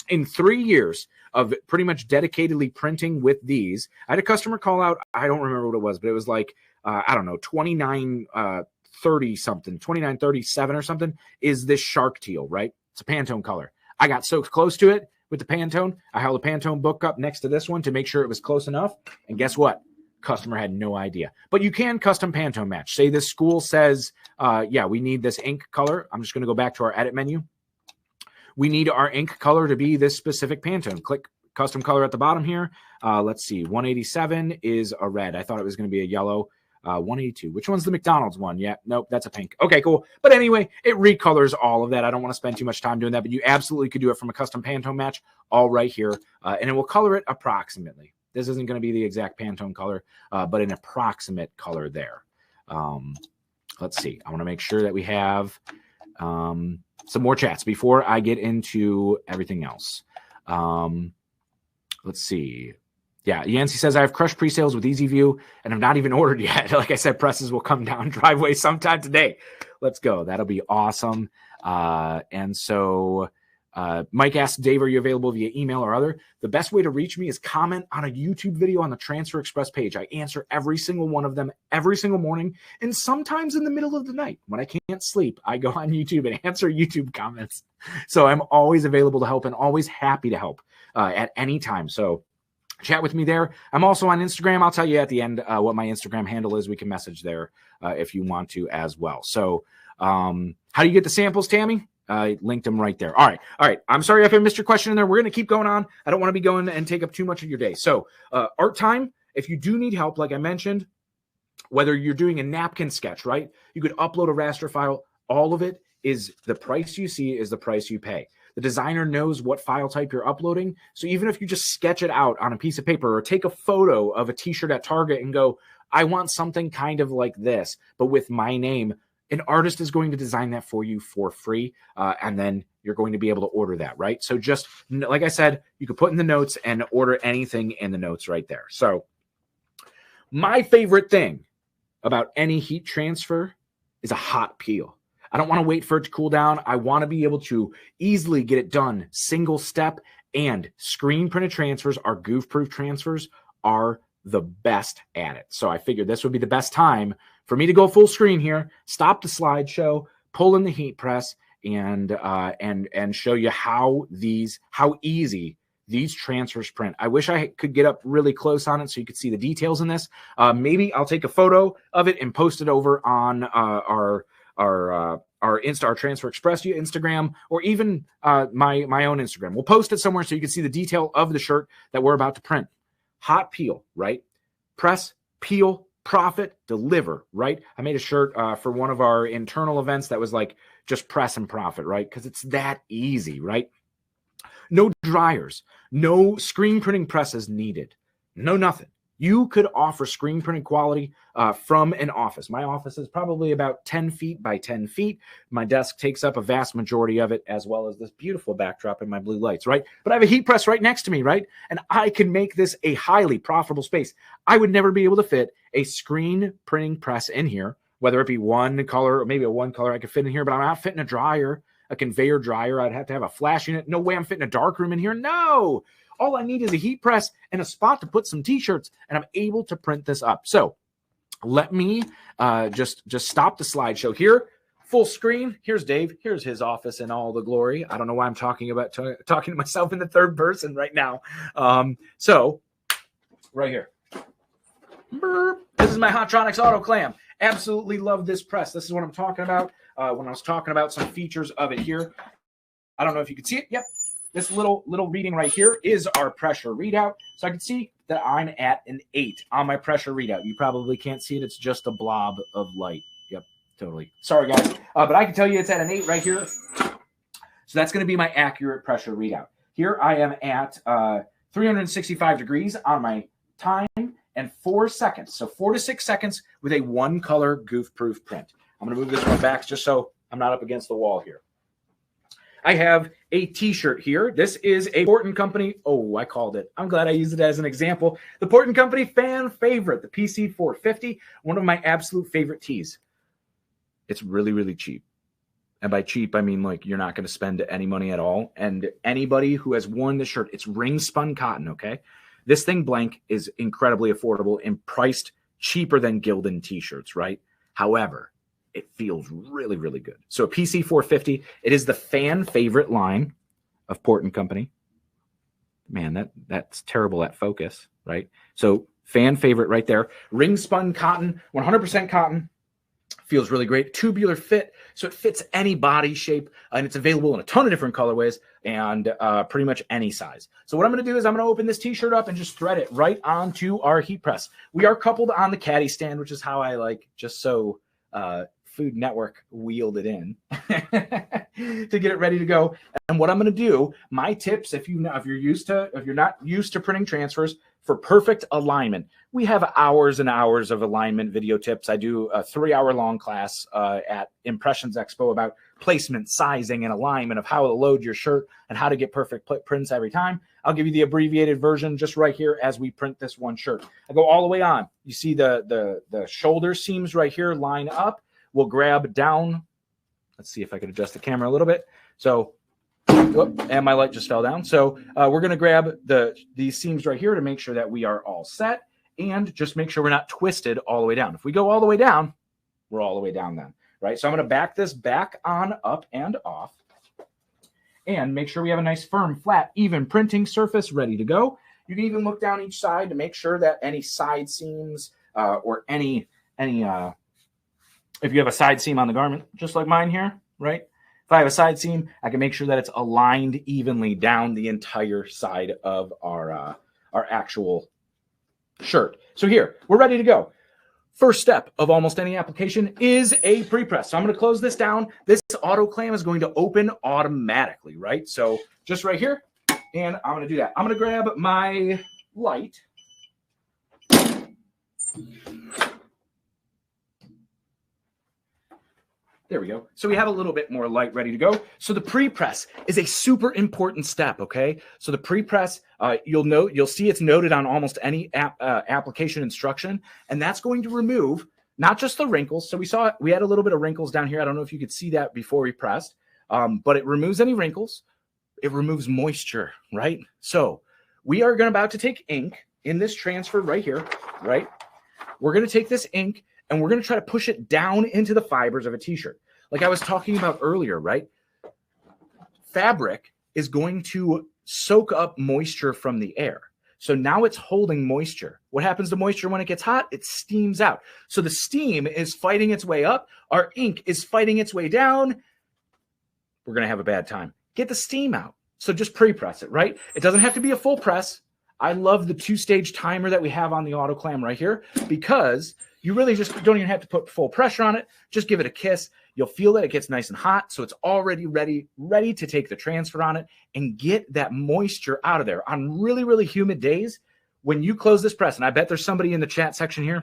in 3 years of pretty much dedicatedly printing with these, I had a customer call out. I don't remember what it was, but it was like, I don't know, 2930 something, 2937 or something is this shark teal, right? It's a Pantone color. I got so close to it with the Pantone. I held a Pantone book up next to this one to make sure it was close enough. And guess what? Customer had no idea. But you can custom Pantone match. Say this school says, yeah, we need this ink color. I'm just going to go back to our edit menu. We need our ink color to be this specific Pantone. Click custom color at the bottom here. Let's see. 187 is a red. I thought it was going to be a yellow. 182. Which one's the McDonald's one? Yeah, nope, that's a pink. Okay, cool. But anyway, it recolors all of that. I don't want to spend too much time doing that, but you absolutely could do it from a custom Pantone match all right here, and it will color it approximately. This isn't going to be the exact Pantone color, but an approximate color there. Let's see. I want to make sure that we have some more chats before I get into everything else. Let's see. Yeah, Yancey says, I have crushed pre-sales with Easy View, and I'm not even ordered yet. Like I said, presses will come down driveway sometime today. Let's go. That'll be awesome. And so Mike asks, Dave, are you available via email or other? The best way to reach me is comment on a YouTube video on the Transfer Express page. I answer every single one of them every single morning, and sometimes in the middle of the night when I can't sleep, I go on YouTube and answer YouTube comments. So I'm always available to help and always happy to help at any time. So chat with me there. I'm also on Instagram. I'll tell you at the end what my Instagram handle is. We can message there if you want to as well. So how do you get the samples, Tammy? I linked them right there. All right. I'm sorry if I missed your question in there. We're going to keep going on. I don't want to be going and take up too much of your day. So art time, if you do need help, like I mentioned, whether you're doing a napkin sketch, right? You could upload a raster file. All of it is the price you see is the price you pay. The designer knows what file type you're uploading. So even if you just sketch it out on a piece of paper or take a photo of a t-shirt at Target and go, I want something kind of like this, but with my name, an artist is going to design that for you for free. And then you're going to be able to order that, right? So just like I said, you could put in the notes and order anything in the notes right there. So my favorite thing about any heat transfer is a hot peel. I don't want to wait for it to cool down. I want to be able to easily get it done single step, and screen printed transfers, our goof-proof transfers, are the best at it. So I figured this would be the best time for me to go full screen here, stop the slideshow, pull in the heat press, and show you how easy these transfers print. I wish I could get up really close on it so you could see the details in this. Maybe I'll take a photo of it and post it over on our Transfer Express Instagram, or even my own Instagram. We'll post it somewhere so you can see the detail of the shirt that we're about to print. Hot peel, right? Press, peel, profit, deliver, right? I made a shirt for one of our internal events that was like just press and profit, right? Because it's that easy, right? No dryers, no screen printing presses needed, no nothing. You could offer screen printing quality from an office. My office is probably about 10 feet by 10 feet. My desk takes up a vast majority of it, as well as this beautiful backdrop and my blue lights, right? But I have a heat press right next to me, right? And I can make this a highly profitable space. I would never be able to fit a screen printing press in here, whether it be one color or maybe a one color I could fit in here, but I'm not fitting a dryer, a conveyor dryer. I'd have to have a flash unit. No way I'm fitting a dark room in here. No. All I need is a heat press and a spot to put some t-shirts, and I'm able to print this up. So let me just stop the slideshow here. Full screen. Here's Dave. Here's his office in all the glory. I don't know why I'm talking to myself in the third person right now. So right here. This is my Hotronix Auto Clam. Absolutely love this press. This is what I'm talking about when I was talking about some features of it here. I don't know if you can see it. Yep. This little reading right here is our pressure readout. So I can see that I'm at an 8 on my pressure readout. You probably can't see it. It's just a blob of light. Yep, totally. Sorry, guys. But I can tell you it's at an 8 right here. So that's going to be my accurate pressure readout. Here I am at 365 degrees on my time and 4 seconds. So 4 to 6 seconds with a one-color goof-proof print. I'm going to move this one back just so I'm not up against the wall here. I have a t-shirt here. This is a Porton Company. Oh, I called it. I'm glad I used it as an example. The Porton Company fan favorite, the PC 450, one of my absolute favorite tees. It's really, really cheap. And by cheap, I mean like you're not going to spend any money at all. And anybody who has worn this shirt, it's ring spun cotton, okay? This thing blank is incredibly affordable and priced cheaper than Gildan t-shirts, right? However, it feels really, really good. So a PC 450, it is the fan favorite line of Porton Company. Man, that's terrible at focus, right? So fan favorite right there. Ring spun cotton, 100% cotton, Feels really great. Tubular fit, so it fits any body shape, and it's available in a ton of different colorways and pretty much any size. So what I'm going to do is I'm going to open this t-shirt up and just thread it right onto our heat press. We are coupled on the caddy stand, which is how I like just so Food Network wheeled it in to get it ready to go. And what I'm going to do, my tips, if you're not used to printing transfers, for perfect alignment. We have hours and hours of alignment video tips. I do a 3-hour-long class at Impressions Expo about placement, sizing, and alignment of how to load your shirt and how to get perfect prints every time. I'll give you the abbreviated version just right here as we print this one shirt. I go all the way on. You see the shoulder seams right here line up. We'll grab down. Let's see if I can adjust the camera a little bit. So, whoop, and my light just fell down. So we're going to grab these seams right here to make sure that we are all set, and just make sure we're not twisted all the way down. If we go all the way down, we're all the way down then, right? So I'm going to back this back on, up, and off, and make sure we have a nice, firm, flat, even printing surface ready to go. You can even look down each side to make sure that any side seams or any if you have a side seam on the garment, just like mine here, right? If I have a side seam, I can make sure that it's aligned evenly down the entire side of our actual shirt. So here, we're ready to go. First step of almost any application is a pre-press. So I'm going to close this down. This autoclam is going to open automatically, right? So just right here, and I'm going to do that. I'm going to grab my light. There we go. So we have a little bit more light ready to go. So the pre-press is a super important step, okay? So the pre-press, you'll see it's noted on almost any application instruction, and that's going to remove not just the wrinkles. So we had a little bit of wrinkles down here. I don't know if you could see that before we pressed, but it removes any wrinkles. It removes moisture, right? So we are about to take ink in this transfer right here, right? We're going to take this ink, and we're going to try to push it down into the fibers of a t-shirt. Like I was talking about earlier, right? Fabric is going to soak up moisture from the air. So now it's holding moisture. What happens to moisture when it gets hot? It steams out. So the steam is fighting its way up. Our ink is fighting its way down. We're going to have a bad time. Get the steam out. So just pre-press it, right? It doesn't have to be a full press. I love the 2-stage timer that we have on the autoclam right here, because you really just don't even have to put full pressure on it. Just give it a kiss. You'll feel that it gets nice and hot, so it's already ready to take the transfer on it and get that moisture out of there. On really, really humid days, when you close this press, and I bet there's somebody in the chat section here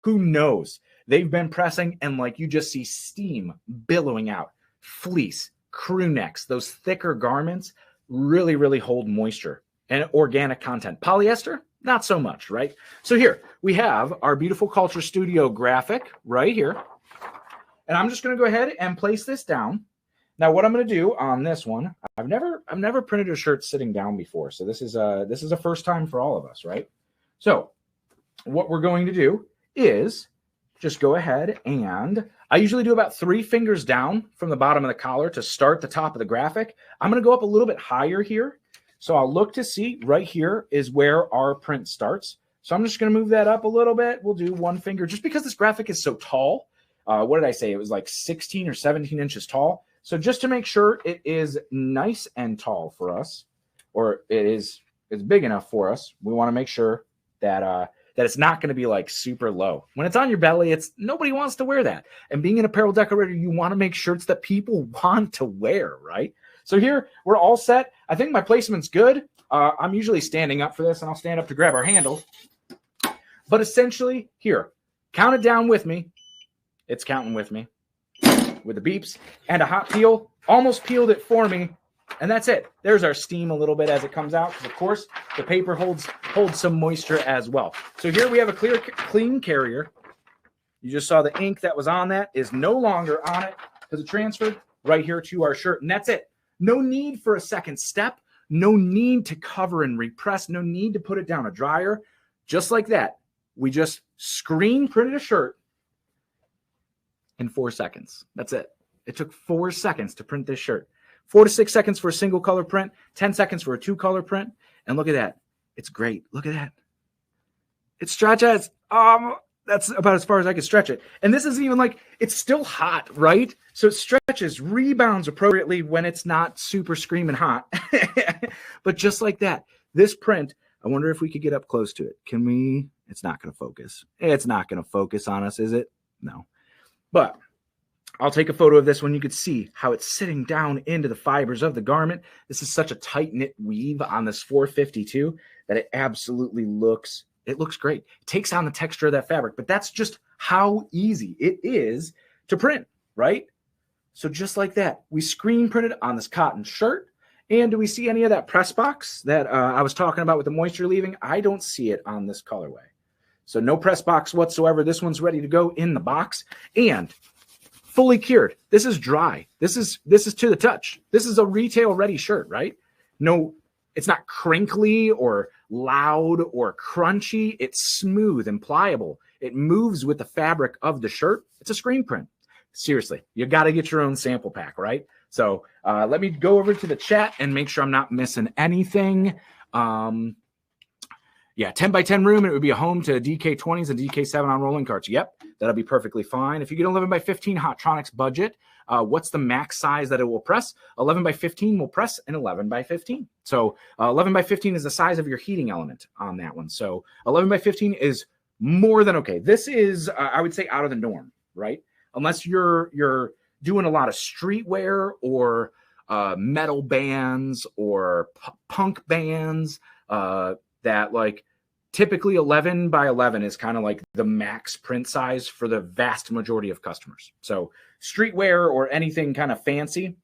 who knows they've been pressing and like you just see steam billowing out. Fleece, crew necks, those thicker garments really, really hold moisture and organic content. Polyester, not so much, right? So here we have our beautiful Culture Studio graphic right here. And I'm just going to go ahead and place this down. Now, what I'm going to do on this one, I've never printed a shirt sitting down before, so this is a first time for all of us, right? So, what we're going to do is just go ahead, and I usually do about 3 fingers down from the bottom of the collar to start the top of the graphic. I'm going to go up a little bit higher here, so I'll look to see right here is where our print starts. So I'm just going to move that up a little bit. We'll do 1 finger just because this graphic is so tall. What did I say? It was like 16 or 17 inches tall. So just to make sure it is nice and tall for us, or it's big enough for us, we want to make sure that that it's not going to be like super low. When it's on your belly, nobody wants to wear that. And being an apparel decorator, you want to make shirts that people want to wear, right? So here we're all set. I think my placement's good. I'm usually standing up for this, and I'll stand up to grab our handle. But essentially, here, count it down with me. It's counting with me with the beeps and a hot peel. Almost peeled it for me. And that's it. There's our steam a little bit as it comes out. Because, of course, the paper holds some moisture as well. So here we have a clean carrier. You just saw the ink that was on that is no longer on it because it transferred right here to our shirt. And that's it. No need for a second step. No need to cover and repress. No need to put it down a dryer. Just like that, we just screen printed a shirt in 4 seconds. That's it. It took 4 seconds to print this shirt. 4 to 6 seconds for a single color print, 10 seconds for a 2-color print. And look at that. It's great. Look at that. It stretches. That's about as far as I can stretch it. And this isn't even like, it's still hot, right? So it stretches, rebounds appropriately when it's not super screaming hot. But just like that, this print, I wonder if we could get up close to it. Can we? It's not going to focus. It's not going to focus on us, is it? No. But I'll take a photo of this one. You could see how it's sitting down into the fibers of the garment. This is such a tight-knit weave on this 452 that it absolutely looks great. It takes on the texture of that fabric, but that's just how easy it is to print, right? So just like that, we screen printed on this cotton shirt. And do we see any of that press box that I was talking about with the moisture leaving? I don't see it on this colorway. So no press box whatsoever. This one's ready to go in the box and fully cured. This is dry. This is to the touch. This is a retail ready shirt, right? No, it's not crinkly or loud or crunchy. It's smooth and pliable. It moves with the fabric of the shirt. It's a screen print. Seriously, you got to get your own sample pack, right? So let me go over to the chat and make sure I'm not missing anything. Yeah, 10 by 10 room, and it would be a home to DK20s and DK7 on rolling carts. Yep, that'll be perfectly fine. If you get 11 by 15 Hotronix budget, what's the max size that it will press? 11 by 15 will press an 11 by 15. So 11 by 15 is the size of your heating element on that one. So 11 by 15 is more than okay. This is, I would say, out of the norm, right? Unless you're doing a lot of streetwear or metal bands or punk bands that like typically 11 by 11 is kind of like the max print size for the vast majority of customers. So streetwear or anything kind of fancy,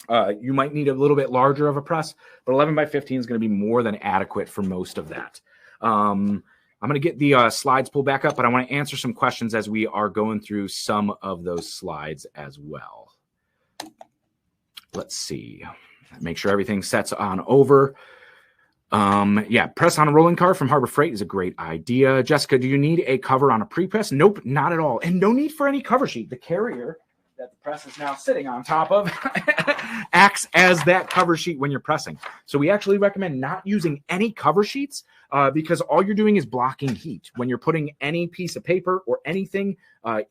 you might need a little bit larger of a press, but 11 by 15 is going to be more than adequate for most of that. I'm going to get the slides pulled back up, but I want to answer some questions as we are going through some of those slides as well. Let's see. Make sure everything sets on over. Yeah, press on a rolling cart from Harbor Freight is a great idea. Jessica, do you need a cover on a pre-press? Nope, not at all. And no need for any cover sheet. The carrier that the press is now sitting on top of acts as that cover sheet when you're pressing. So we actually recommend not using any cover sheets because all you're doing is blocking heat when you're putting any piece of paper or anything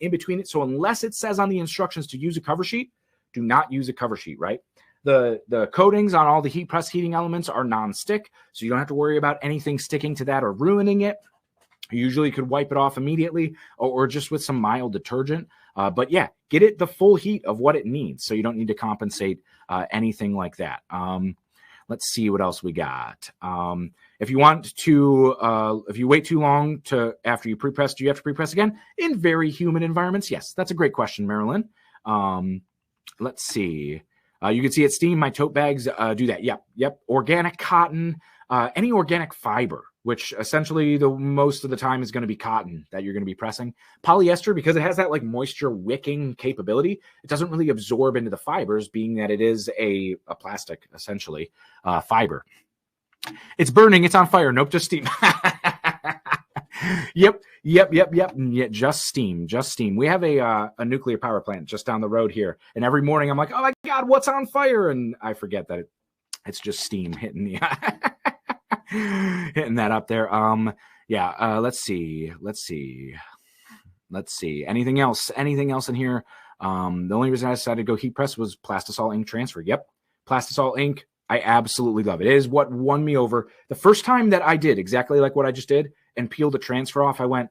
in between it. So unless it says on the instructions to use a cover sheet, do not use a cover sheet, right? The coatings on all the heat press heating elements are non-stick, so you don't have to worry about anything sticking to that or ruining it. You usually could wipe it off immediately or just with some mild detergent. But yeah, get it the full heat of what it needs, so you don't need to compensate anything like that. Let's see what else we got. If you want to, if you wait too long after you pre-press, do you have to pre-press again? In very humid environments, yes. That's a great question, Marilyn. Let's see. You can see at Steam, my tote bags do that. Yep. Organic cotton, any organic fiber, which essentially most of the time is going to be cotton that you're going to be pressing. Polyester, because it has that like moisture wicking capability, it doesn't really absorb into the fibers, being that it is a plastic, essentially, fiber. It's burning. It's on fire. Nope, just steam. Yep. Yeah, just steam. We have a nuclear power plant just down the road here, and every morning I'm like, oh my God, what's on fire? And I forget that it's just steam hitting the hitting that up there. Let's see. Anything else in here? The only reason I decided to go heat press was Plastisol ink transfer. Yep, Plastisol ink. I absolutely love it. It is what won me over. The first time that I did exactly like what I just did and peeled the transfer off, I went,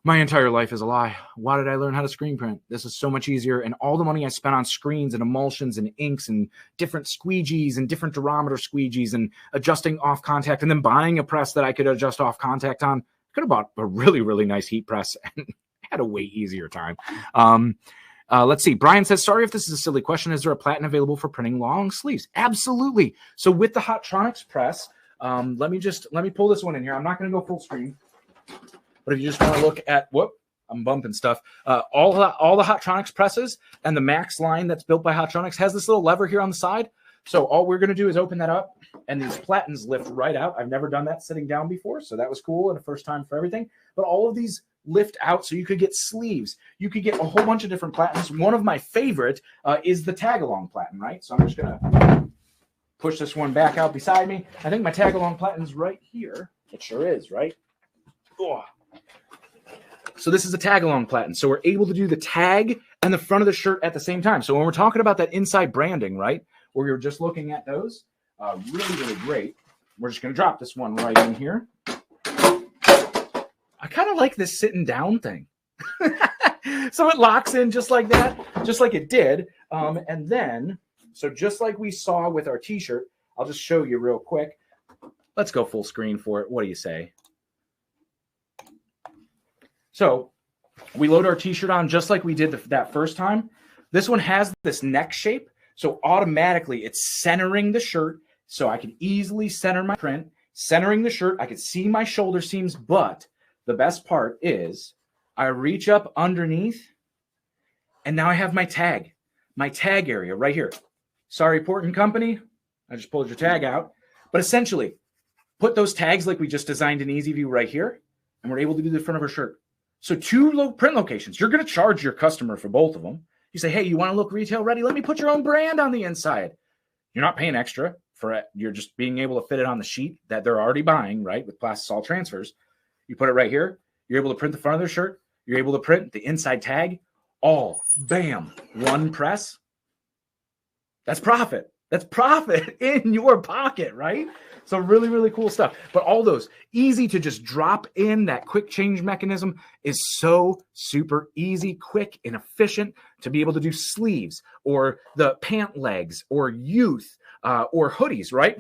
my entire life is a lie. Why did I learn how to screen print? This is so much easier. And all the money I spent on screens and emulsions and inks and different squeegees and different durometer squeegees and adjusting off contact and then buying a press that I could adjust off contact on. Could have bought a really, really nice heat press and had a way easier time. Let's see. Brian says, sorry if this is a silly question. Is there a platen available for printing long sleeves? Absolutely. So with the Hotronix press, let me pull this one in here. I'm not going to go full screen, but if you just want to look at, I'm bumping stuff. All the Hotronix presses and the Max line that's built by Hotronix has this little lever here on the side. So all we're going to do is open that up and these platens lift right out. I've never done that sitting down before, so that was cool and a first time for everything. But all of these lift out so you could get sleeves. You could get a whole bunch of different platens. One of my favorite is the tag-along platen, right? So I'm just going to push this one back out beside me. I think my tag-along platen's right here. It sure is, right? Oh. So this is a tag-along platen. So we're able to do the tag and the front of the shirt at the same time. So when we're talking about that inside branding, right, where we were just looking at those, really, really great. We're just going to drop this one right in here. I kind of like this sitting down thing. So it locks in just like that, just like it did. And then, so just like we saw with our t-shirt, I'll just show you real quick. Let's go full screen for it. What do you say? So we load our t-shirt on just like we did that first time. This one has this neck shape. So automatically it's centering the shirt. So I can easily center my print, centering the shirt. I can see my shoulder seams, but the best part is I reach up underneath and now I have my tag area right here. Sorry, Port & Company. I just pulled your tag out. But essentially, put those tags like we just designed in Easy View right here, and we're able to do the front of our shirt. So 2 print locations. You're going to charge your customer for both of them. You say, hey, you want to look retail ready? Let me put your own brand on the inside. You're not paying extra for it. You're just being able to fit it on the sheet that they're already buying, right, with Plastisol transfers. You put it right here. You're able to print the front of their shirt. You're able to print the inside tag. All, bam, one press. That's profit. That's profit in your pocket, right? So really, really cool stuff. But all those, easy to just drop in. That quick change mechanism is so super easy, quick, and efficient to be able to do sleeves or the pant legs or youth or hoodies, right?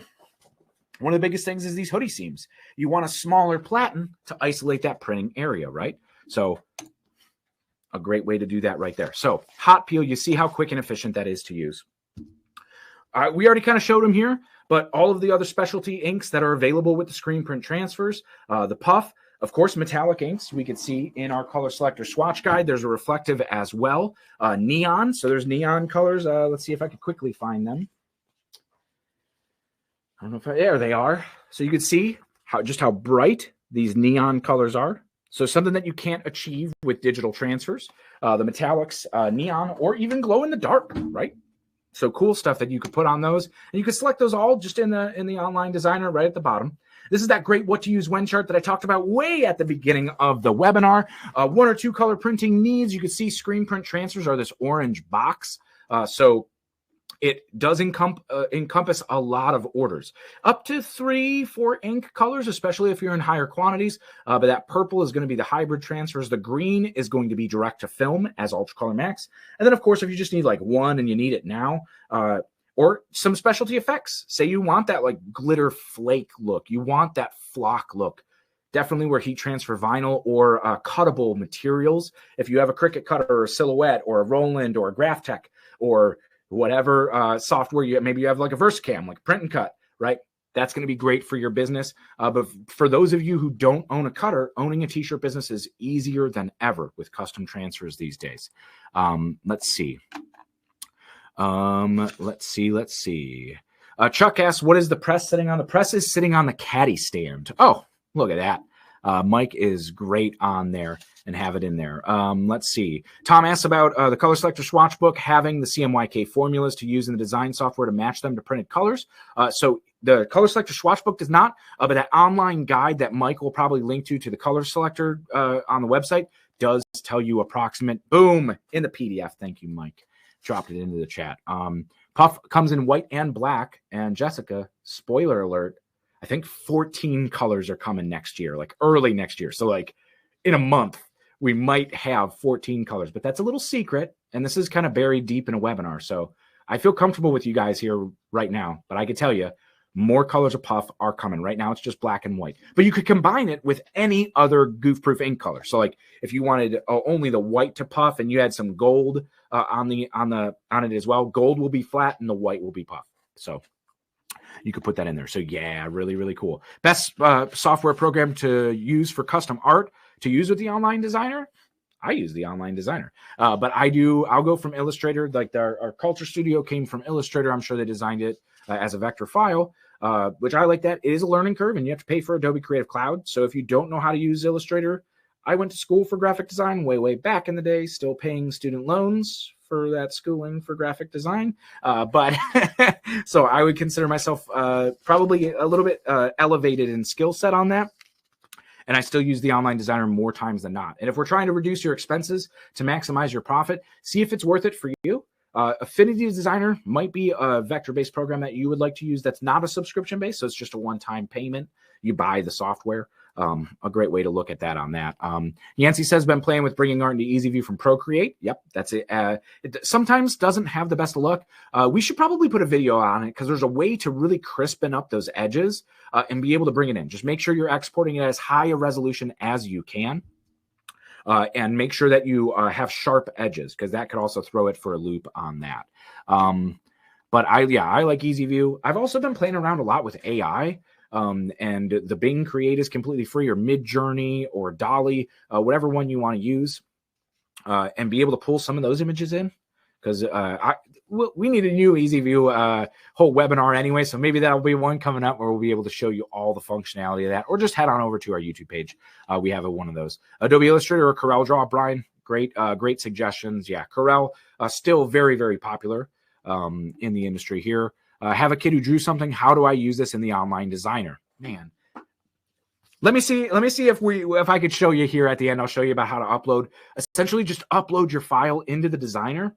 One of the biggest things is these hoodie seams. You want a smaller platen to isolate that printing area, right? So a great way to do that right there. So hot peel, you see how quick and efficient that is to use. We already kind of showed them here, but all of the other specialty inks that are available with the screen print transfers, the puff, of course, metallic inks we could see in our color selector swatch guide. There's a reflective as well. Neon, so there's neon colors. Let's see if I can quickly find them. I don't know if there they are. So you can see how bright these neon colors are. So something that you can't achieve with digital transfers. The metallics, neon, or even glow in the dark, right? So cool stuff that you could put on those. And you can select those all just in the online designer right at the bottom. This is that great what to use when chart that I talked about way at the beginning of the webinar. 1 or 2 color printing needs. You can see screen print transfers are this orange box. So it does encompass a lot of orders. Up to 3-4 ink colors, especially if you're in higher quantities. But that purple is going to be the hybrid transfers. The green is going to be direct to film as Ultra Color Max. And then, of course, if you just need like one and you need it now, or some specialty effects. Say you want that like glitter flake look. You want that flock look. Definitely where heat transfer vinyl or cuttable materials. If you have a Cricut cutter or a Silhouette or a Roland or a Graphtec or whatever software, maybe you have like a VersaCam, like print and cut, right? That's going to be great for your business. But for those of you who don't own a cutter, owning a t-shirt business is easier than ever with custom transfers these days. Let's see. Chuck asks, what is the press sitting on? The press is sitting on the caddy stand. Oh, look at that. Mike is great on there and have it in there. Let's see. Tom asks about the color selector swatch book having the CMYK formulas to use in the design software to match them to printed colors. So the color selector swatch book does not, but that online guide that Mike will probably link to the color selector on the website does tell you approximate, boom, in the PDF. Thank you, Mike. Dropped it into the chat. Puff comes in white and black. And Jessica, spoiler alert, I think 14 colors are coming next year, like early next year. So like in a month, we might have 14 colors, but that's a little secret. And this is kind of buried deep in a webinar. So I feel comfortable with you guys here right now, but I can tell you more colors of Puff are coming. Right now, it's just black and white, but you could combine it with any other goof-proof ink color. So like if you wanted only the white to Puff and you had some gold on it as well, gold will be flat and the white will be Puff. So you could put that in there. So yeah, really, really cool. Best software program to use for custom art to use with the online designer. I use the online designer, but I'll go from Illustrator. Like our Culture Studio came from Illustrator. I'm sure they designed it as a vector file, which I like that. It is a learning curve and you have to pay for Adobe Creative Cloud. So if you don't know how to use Illustrator, I went to school for graphic design way back in the day, still paying student loans for that schooling for graphic design. But so I would consider myself probably a little bit elevated in skill set on that. And I still use the online designer more times than not. And if we're trying to reduce your expenses to maximize your profit, see if it's worth it for you. Affinity Designer might be a vector-based program that you would like to use that's not a subscription-based, so it's just a one-time payment. You buy the software. A great way to look at that on that. Yancey says, been playing with bringing art into EasyView from Procreate. Yep, that's it. It sometimes doesn't have the best of luck. We should probably put a video on it because there's a way to really crispen up those edges and be able to bring it in. Just make sure you're exporting it as high a resolution as you can. And make sure that you have sharp edges because that could also throw it for a loop on that. But I like EasyView. I've also been playing around a lot with AI. And the Bing Create is completely free, or Midjourney or Dolly, whatever one you want to use, and be able to pull some of those images in. Because we need a new EasyView whole webinar anyway, so maybe that'll be one coming up where we'll be able to show you all the functionality of that, or just head on over to our YouTube page. We have one of those. Adobe Illustrator or Corel Draw, Brian, great suggestions. Yeah, Corel, still very, very popular in the industry here. Have a kid who drew something. How do I use this in the online designer? Man, let me see if I could show you here at the end. I'll show you about how to upload. Essentially, just upload your file into the designer.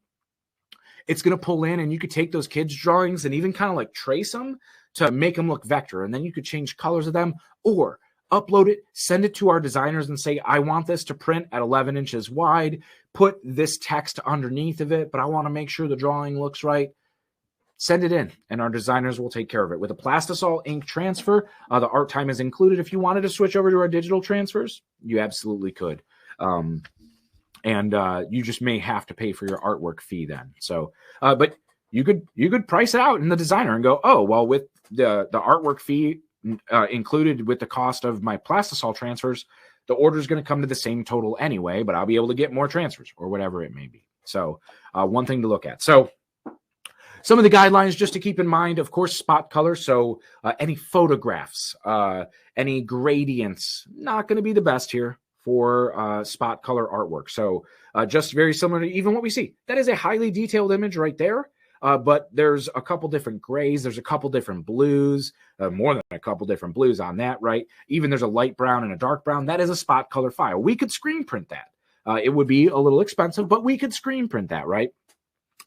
It's going to pull in, and you could take those kids' drawings and even kind of like trace them to make them look vector, and then you could change colors of them, or upload it, send it to our designers and say, I want this to print at 11 inches wide. Put this text underneath of it, but I want to make sure the drawing looks right. Send it in, and our designers will take care of it. With a Plastisol ink transfer, the art time is included. If you wanted to switch over to our digital transfers, you absolutely could. And you just may have to pay for your artwork fee then. So, but you could price it out in the designer and go, oh, well, with the artwork fee included with the cost of my Plastisol transfers, the order is going to come to the same total anyway, but I'll be able to get more transfers or whatever it may be. So one thing to look at. So some of the guidelines just to keep in mind, of course, spot color. So any photographs, any gradients, not going to be the best here for spot color artwork. So just very similar to even what we see. That is a highly detailed image right there. But there's a couple different grays. There's a couple different blues, more than a couple different blues on that, right? Even there's a light brown and a dark brown. That is a spot color file. We could screen print that. It would be a little expensive, but we could screen print that, right?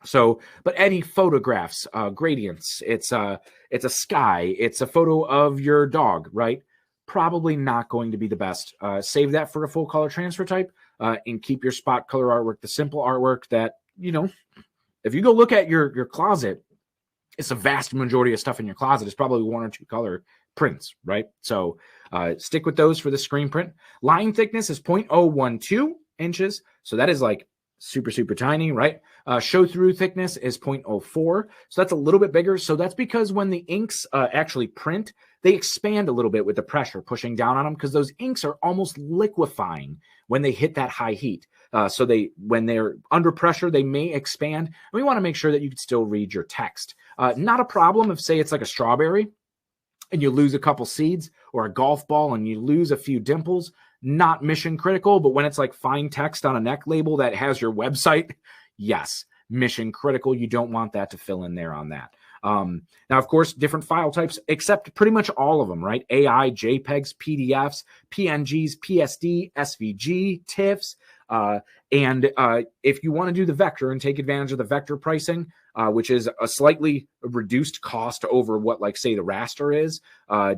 So, but any photographs, gradients, it's a sky, it's a photo of your dog, right? Probably not going to be the best. Save that for a full color transfer type and keep your spot color artwork, the simple artwork that, you know, if you go look at your closet, it's a vast majority of stuff in your closet is probably one or two color prints, right? So stick with those for the screen print. Line thickness is 0.012 inches. So that is like super, super tiny, right? Show through thickness is 0.04. So that's a little bit bigger. So that's because when the inks actually print, they expand a little bit with the pressure pushing down on them because those inks are almost liquefying when they hit that high heat. So when they're under pressure, they may expand. And we want to make sure that you can still read your text. Not a problem if, say, it's like a strawberry and you lose a couple seeds, or a golf ball and you lose a few dimples. Not mission critical, but when it's like fine text on a neck label that has your website, yes, mission critical. You don't want that to fill in there on that. Now, of course, different file types, except pretty much all of them, right? AI, JPEGs, PDFs, PNGs, PSD, SVG, TIFFs. And if you want to do the vector and take advantage of the vector pricing, which is a slightly reduced cost over what, like, say, the raster is,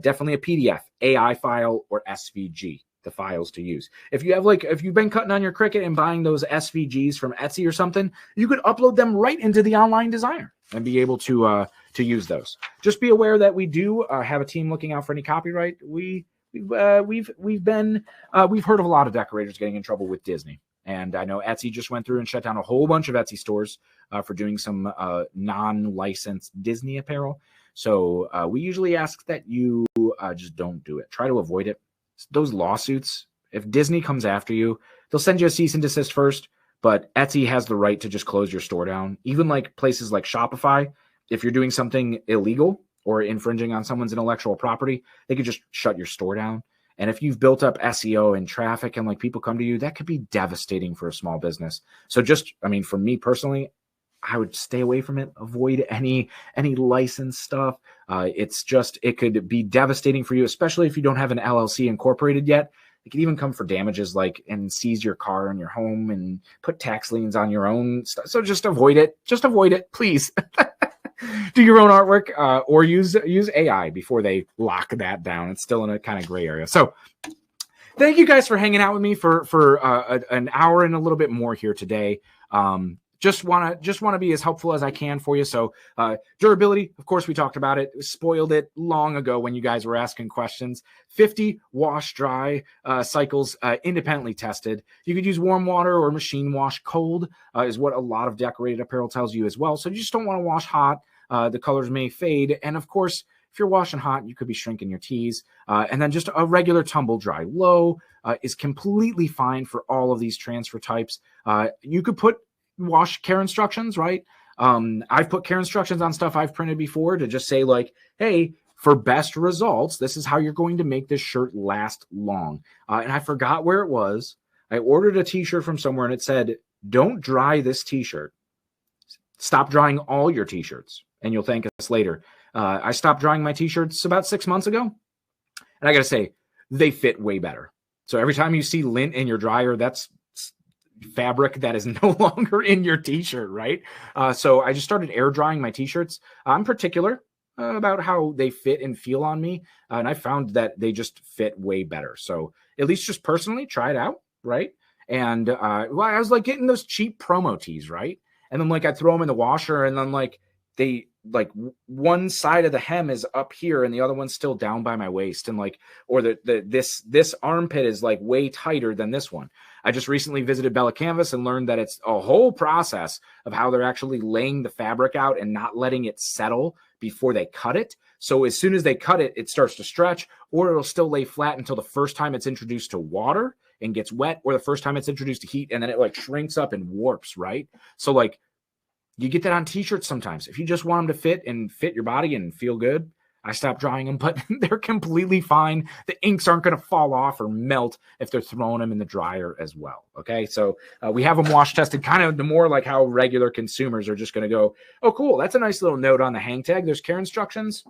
definitely a PDF, AI file, or SVG. The files to use. If you've been cutting on your Cricut and buying those SVGs from Etsy or something, you could upload them right into the online designer and be able to use those. Just be aware that we do have a team looking out for any copyright. We've heard of a lot of decorators getting in trouble with Disney, and I know Etsy just went through and shut down a whole bunch of Etsy stores for doing some non-licensed Disney apparel. So we usually ask that you just don't do it. Try to avoid it. Those lawsuits, if Disney comes after you, they'll send you a cease and desist first, but Etsy has the right to just close your store down. Even like places like Shopify, if you're doing something illegal or infringing on someone's intellectual property, they could just shut your store down. And if you've built up SEO and traffic and like people come to you, that could be devastating for a small business. So just, I mean, for me personally, I would stay away from it. Avoid any licensed stuff. It could be devastating for you, especially if you don't have an LLC incorporated yet. It can even come for damages like and seize your car and your home and put tax liens on your own stuff. So just avoid it. Just avoid it, please. Do your own artwork or use AI before they lock that down. It's still in a kind of gray area. So thank you guys for hanging out with me for an hour and a little bit more here today. Just want to be as helpful as I can for you. So durability, of course, we talked about it. Spoiled it long ago when you guys were asking questions. 50 wash dry cycles independently tested. You could use warm water or machine wash cold is what a lot of decorated apparel tells you as well. So you just don't want to wash hot. The colors may fade. And of course, if you're washing hot, you could be shrinking your tees. And then just a regular tumble dry low is completely fine for all of these transfer types. You could put wash care instructions, right? I've put care instructions on stuff I've printed before to just say like, hey, for best results, this is how you're going to make this shirt last long. And I forgot where it was. I ordered a t-shirt from somewhere and it said, don't dry this t-shirt. Stop drying all your t-shirts and you'll thank us later. I stopped drying my t-shirts about 6 months ago. And I got to say, they fit way better. So every time you see lint in your dryer, that's fabric that is no longer in your t-shirt, right? So I just started air drying my t-shirts. I'm particular about how they fit and feel on me. And I found that they just fit way better. So at least just personally try it out, right? And I was like getting those cheap promo tees, right? And then like I throw them in the washer and then like they like one side of the hem is up here and the other one's still down by my waist. And like, or this armpit is like way tighter than this one. I just recently visited Bella Canvas and learned that it's a whole process of how they're actually laying the fabric out and not letting it settle before they cut it. So as soon as they cut it, it starts to stretch, or it'll still lay flat until the first time it's introduced to water and gets wet, or the first time it's introduced to heat, and then it like shrinks up and warps, right? So like you get that on t-shirts sometimes. If you just want them to fit your body and feel good, I stopped drying them, but they're completely fine. The inks aren't going to fall off or melt if they're throwing them in the dryer as well. Okay, so we have them wash tested, kind of more like how regular consumers are just going to go, oh, cool, that's a nice little note on the hang tag. There's care instructions.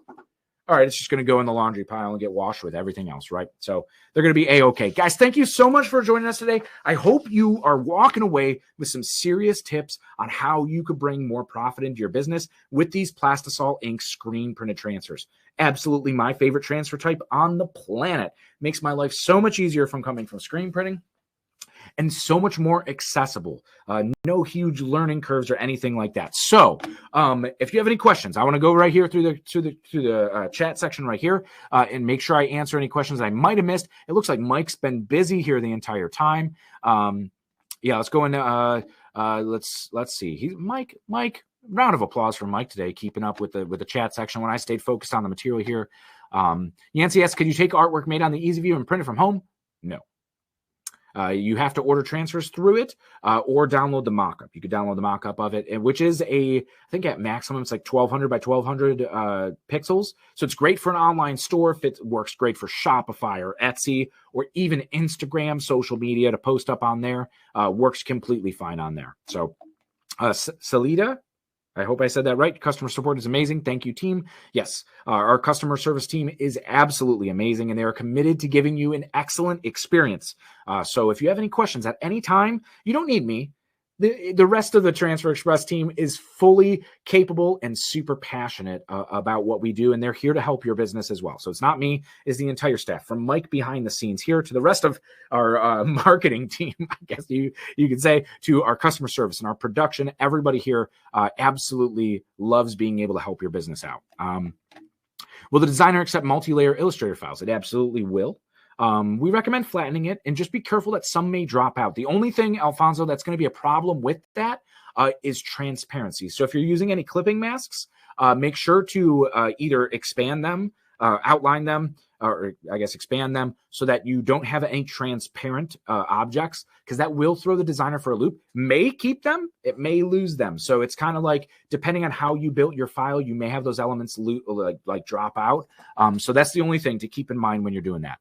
All right, it's just going to go in the laundry pile and get washed with everything else, right? So they're going to be A-okay. Guys, thank you so much for joining us today. I hope you are walking away with some serious tips on how you could bring more profit into your business with these Plastisol ink screen printed transfers. Absolutely my favorite transfer type on the planet. Makes my life so much easier from coming from screen printing and so much more accessible. No huge learning curves or anything like that. So if you have any questions, I want to go right here through the chat section right here and make sure I answer any questions I might have missed. It looks like Mike's been busy here the entire time. Yeah, let's go into let's see. Mike. Round of applause for Mike today, keeping up with the chat section when I stayed focused on the material here. Yancy asks, could you take artwork made on the EasyView and print it from home? No. You have to order transfers through it or download the mock-up. You could download the mock-up of it, which is I think at maximum, it's like 1200 by 1200 pixels. So it's great for an online store. If it works great for Shopify or Etsy or even Instagram, social media to post up on there, works completely fine on there. So Salida, I hope I said that right. Customer support is amazing. Thank you, team. Yes, our customer service team is absolutely amazing, and they are committed to giving you an excellent experience. So if you have any questions at any time, you don't need me. The rest of the Transfer Express team is fully capable and super passionate about what we do, and they're here to help your business as well. So it's not me, it's the entire staff, from Mike behind the scenes here to the rest of our marketing team, I guess you could say, to our customer service and our production. Everybody here absolutely loves being able to help your business out. Will the designer accept multi-layer Illustrator files? It absolutely will. We recommend flattening it, and just be careful that some may drop out. The only thing, Alfonso, that's going to be a problem with that is transparency. So if you're using any clipping masks, make sure to either expand them, outline them, or I guess expand them so that you don't have any transparent objects, because that will throw the designer for a loop. May keep them, it may lose them. So it's kind of like, depending on how you built your file, you may have those elements like drop out. So that's the only thing to keep in mind when you're doing that.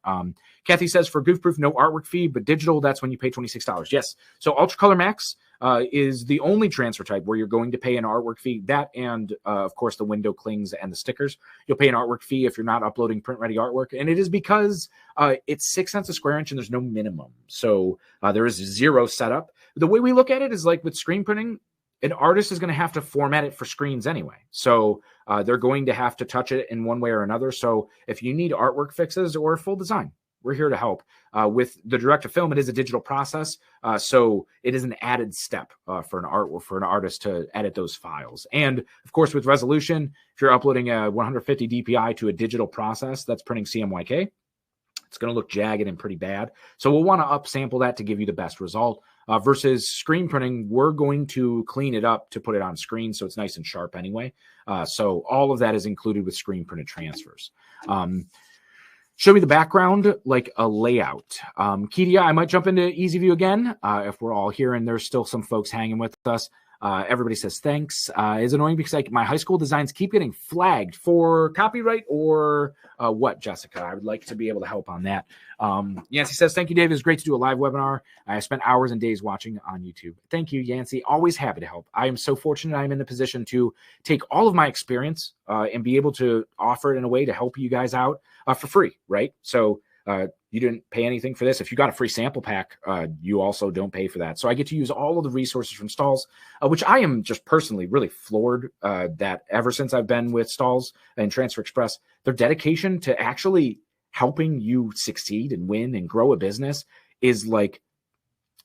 Kathy says, for Goofproof, no artwork fee, but digital, that's when you pay $26. Yes. So Ultracolor Max, is the only transfer type where you're going to pay an artwork fee. That and, of course, the window clings and the stickers. You'll pay an artwork fee if you're not uploading print-ready artwork. And it is because it's 6 cents a square inch and there's no minimum. So there is zero setup. The way we look at it is like with screen printing, an artist is going to have to format it for screens anyway. So they're going to have to touch it in one way or another. So if you need artwork fixes or full design, we're here to help. With the direct to film, it is a digital process. So it is an added step for an artist to edit those files. And of course, with resolution, if you're uploading a 150 DPI to a digital process that's printing CMYK, it's going to look jagged and pretty bad. So we'll want to upsample that to give you the best result. Versus screen printing, we're going to clean it up to put it on screen so it's nice and sharp anyway. So all of that is included with screen printed transfers. Show me the background like a layout. Kedia, I might jump into Easy View again if we're all here and there's still some folks hanging with us. Everybody says thanks. It's annoying because like my high school designs keep getting flagged for copyright or what, Jessica? I would like to be able to help on that. Yancey says, thank you, Dave. It was great to do a live webinar. I spent hours and days watching on YouTube. Thank you, Yancey. Always happy to help. I am so fortunate I'm in the position to take all of my experience and be able to offer it in a way to help you guys out for free, right? So you didn't pay anything for this. If you got a free sample pack, you also don't pay for that. So I get to use all of the resources from Stalls, which I am just personally really floored that ever since I've been with Stalls and Transfer Express, their dedication to actually helping you succeed and win and grow a business is like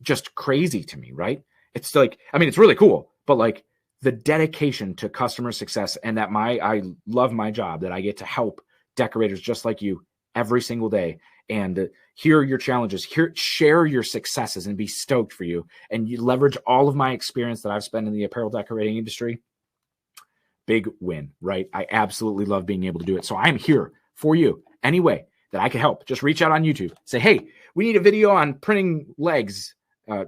just crazy to me, right? It's like, I mean, it's really cool, but like the dedication to customer success and that I love my job that I get to help decorators just like you every single day and hear your challenges, share your successes and be stoked for you. And you leverage all of my experience that I've spent in the apparel decorating industry. Big win, right? I absolutely love being able to do it. So I'm here for you any way that I can help. Just reach out on YouTube. Say, hey, we need a video on printing legs.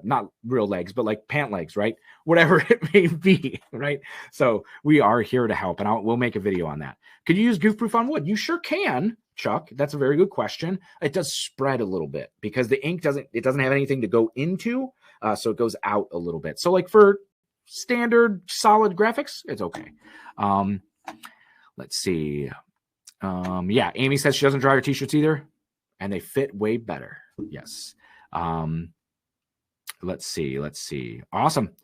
Not real legs, but like pant legs, right? Whatever it may be, right? So we are here to help, and we'll make a video on that. Could you use goof-proof on wood? You sure can, Chuck. That's a very good question. It does spread a little bit because the ink doesn't have anything to go into, so it goes out a little bit. So like for standard solid graphics, it's okay. Let's see. Yeah, Amy says she doesn't dry her t-shirts either, and they fit way better. Yes. Let's see. Awesome.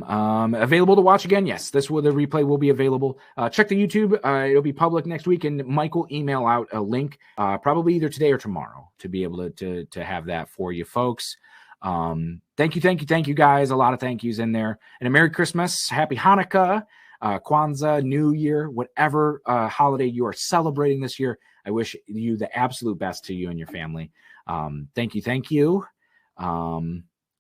Available to watch again. Yes, the replay will be available. Check the YouTube. It'll be public next week, and Mike will email out a link probably either today or tomorrow to be able to have that for you folks. Thank you guys. A lot of thank yous in there. And a Merry Christmas, Happy Hanukkah, Kwanzaa, New Year, whatever holiday you are celebrating this year. I wish you the absolute best to you and your family. Thank you.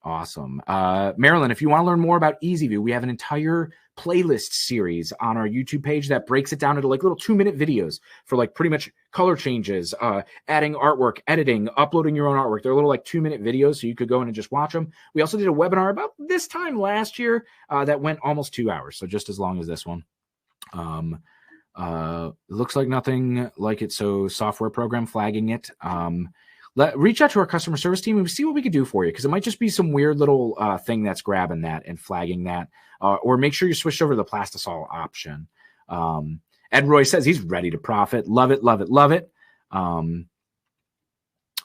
Awesome. Marilyn, if you want to learn more about EasyView, we have an entire playlist series on our YouTube page that breaks it down into like little 2-minute videos for like pretty much color changes, adding artwork, editing, uploading your own artwork. They're little like 2-minute videos, so you could go in and just watch them. We also did a webinar about this time last year that went almost 2 hours, so just as long as this one. Looks like nothing like it, so software program flagging it. Reach out to our customer service team and see what we could do for you, because it might just be some weird little thing that's grabbing that and flagging that. Or make sure you switch over to the Plastisol option. Ed Roy says he's ready to profit. Love it.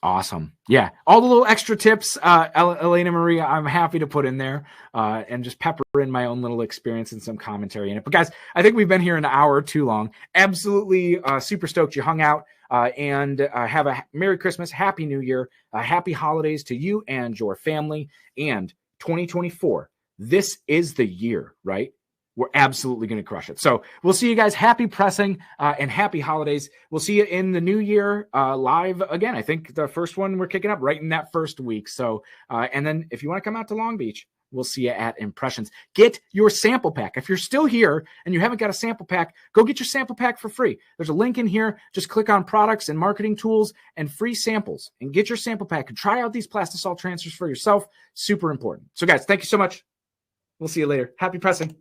Awesome. Yeah, all the little extra tips, Elena Maria, I'm happy to put in there and just pepper in my own little experience and some commentary in it. But guys, I think we've been here an hour too long. Absolutely super stoked you hung out. And have a Merry Christmas, Happy New Year, Happy Holidays to you and your family. And 2024, this is the year, right? We're absolutely going to crush it. So we'll see you guys. Happy pressing and happy holidays. We'll see you in the new year live again. I think the first one we're kicking up right in that first week. So, and then if you want to come out to Long Beach, we'll see you at Impressions. Get your sample pack. If you're still here and you haven't got a sample pack, go get your sample pack for free. There's a link in here. Just click on products and marketing tools and free samples and get your sample pack and try out these Plastisol transfers for yourself. Super important. So guys, thank you so much. We'll see you later. Happy pressing.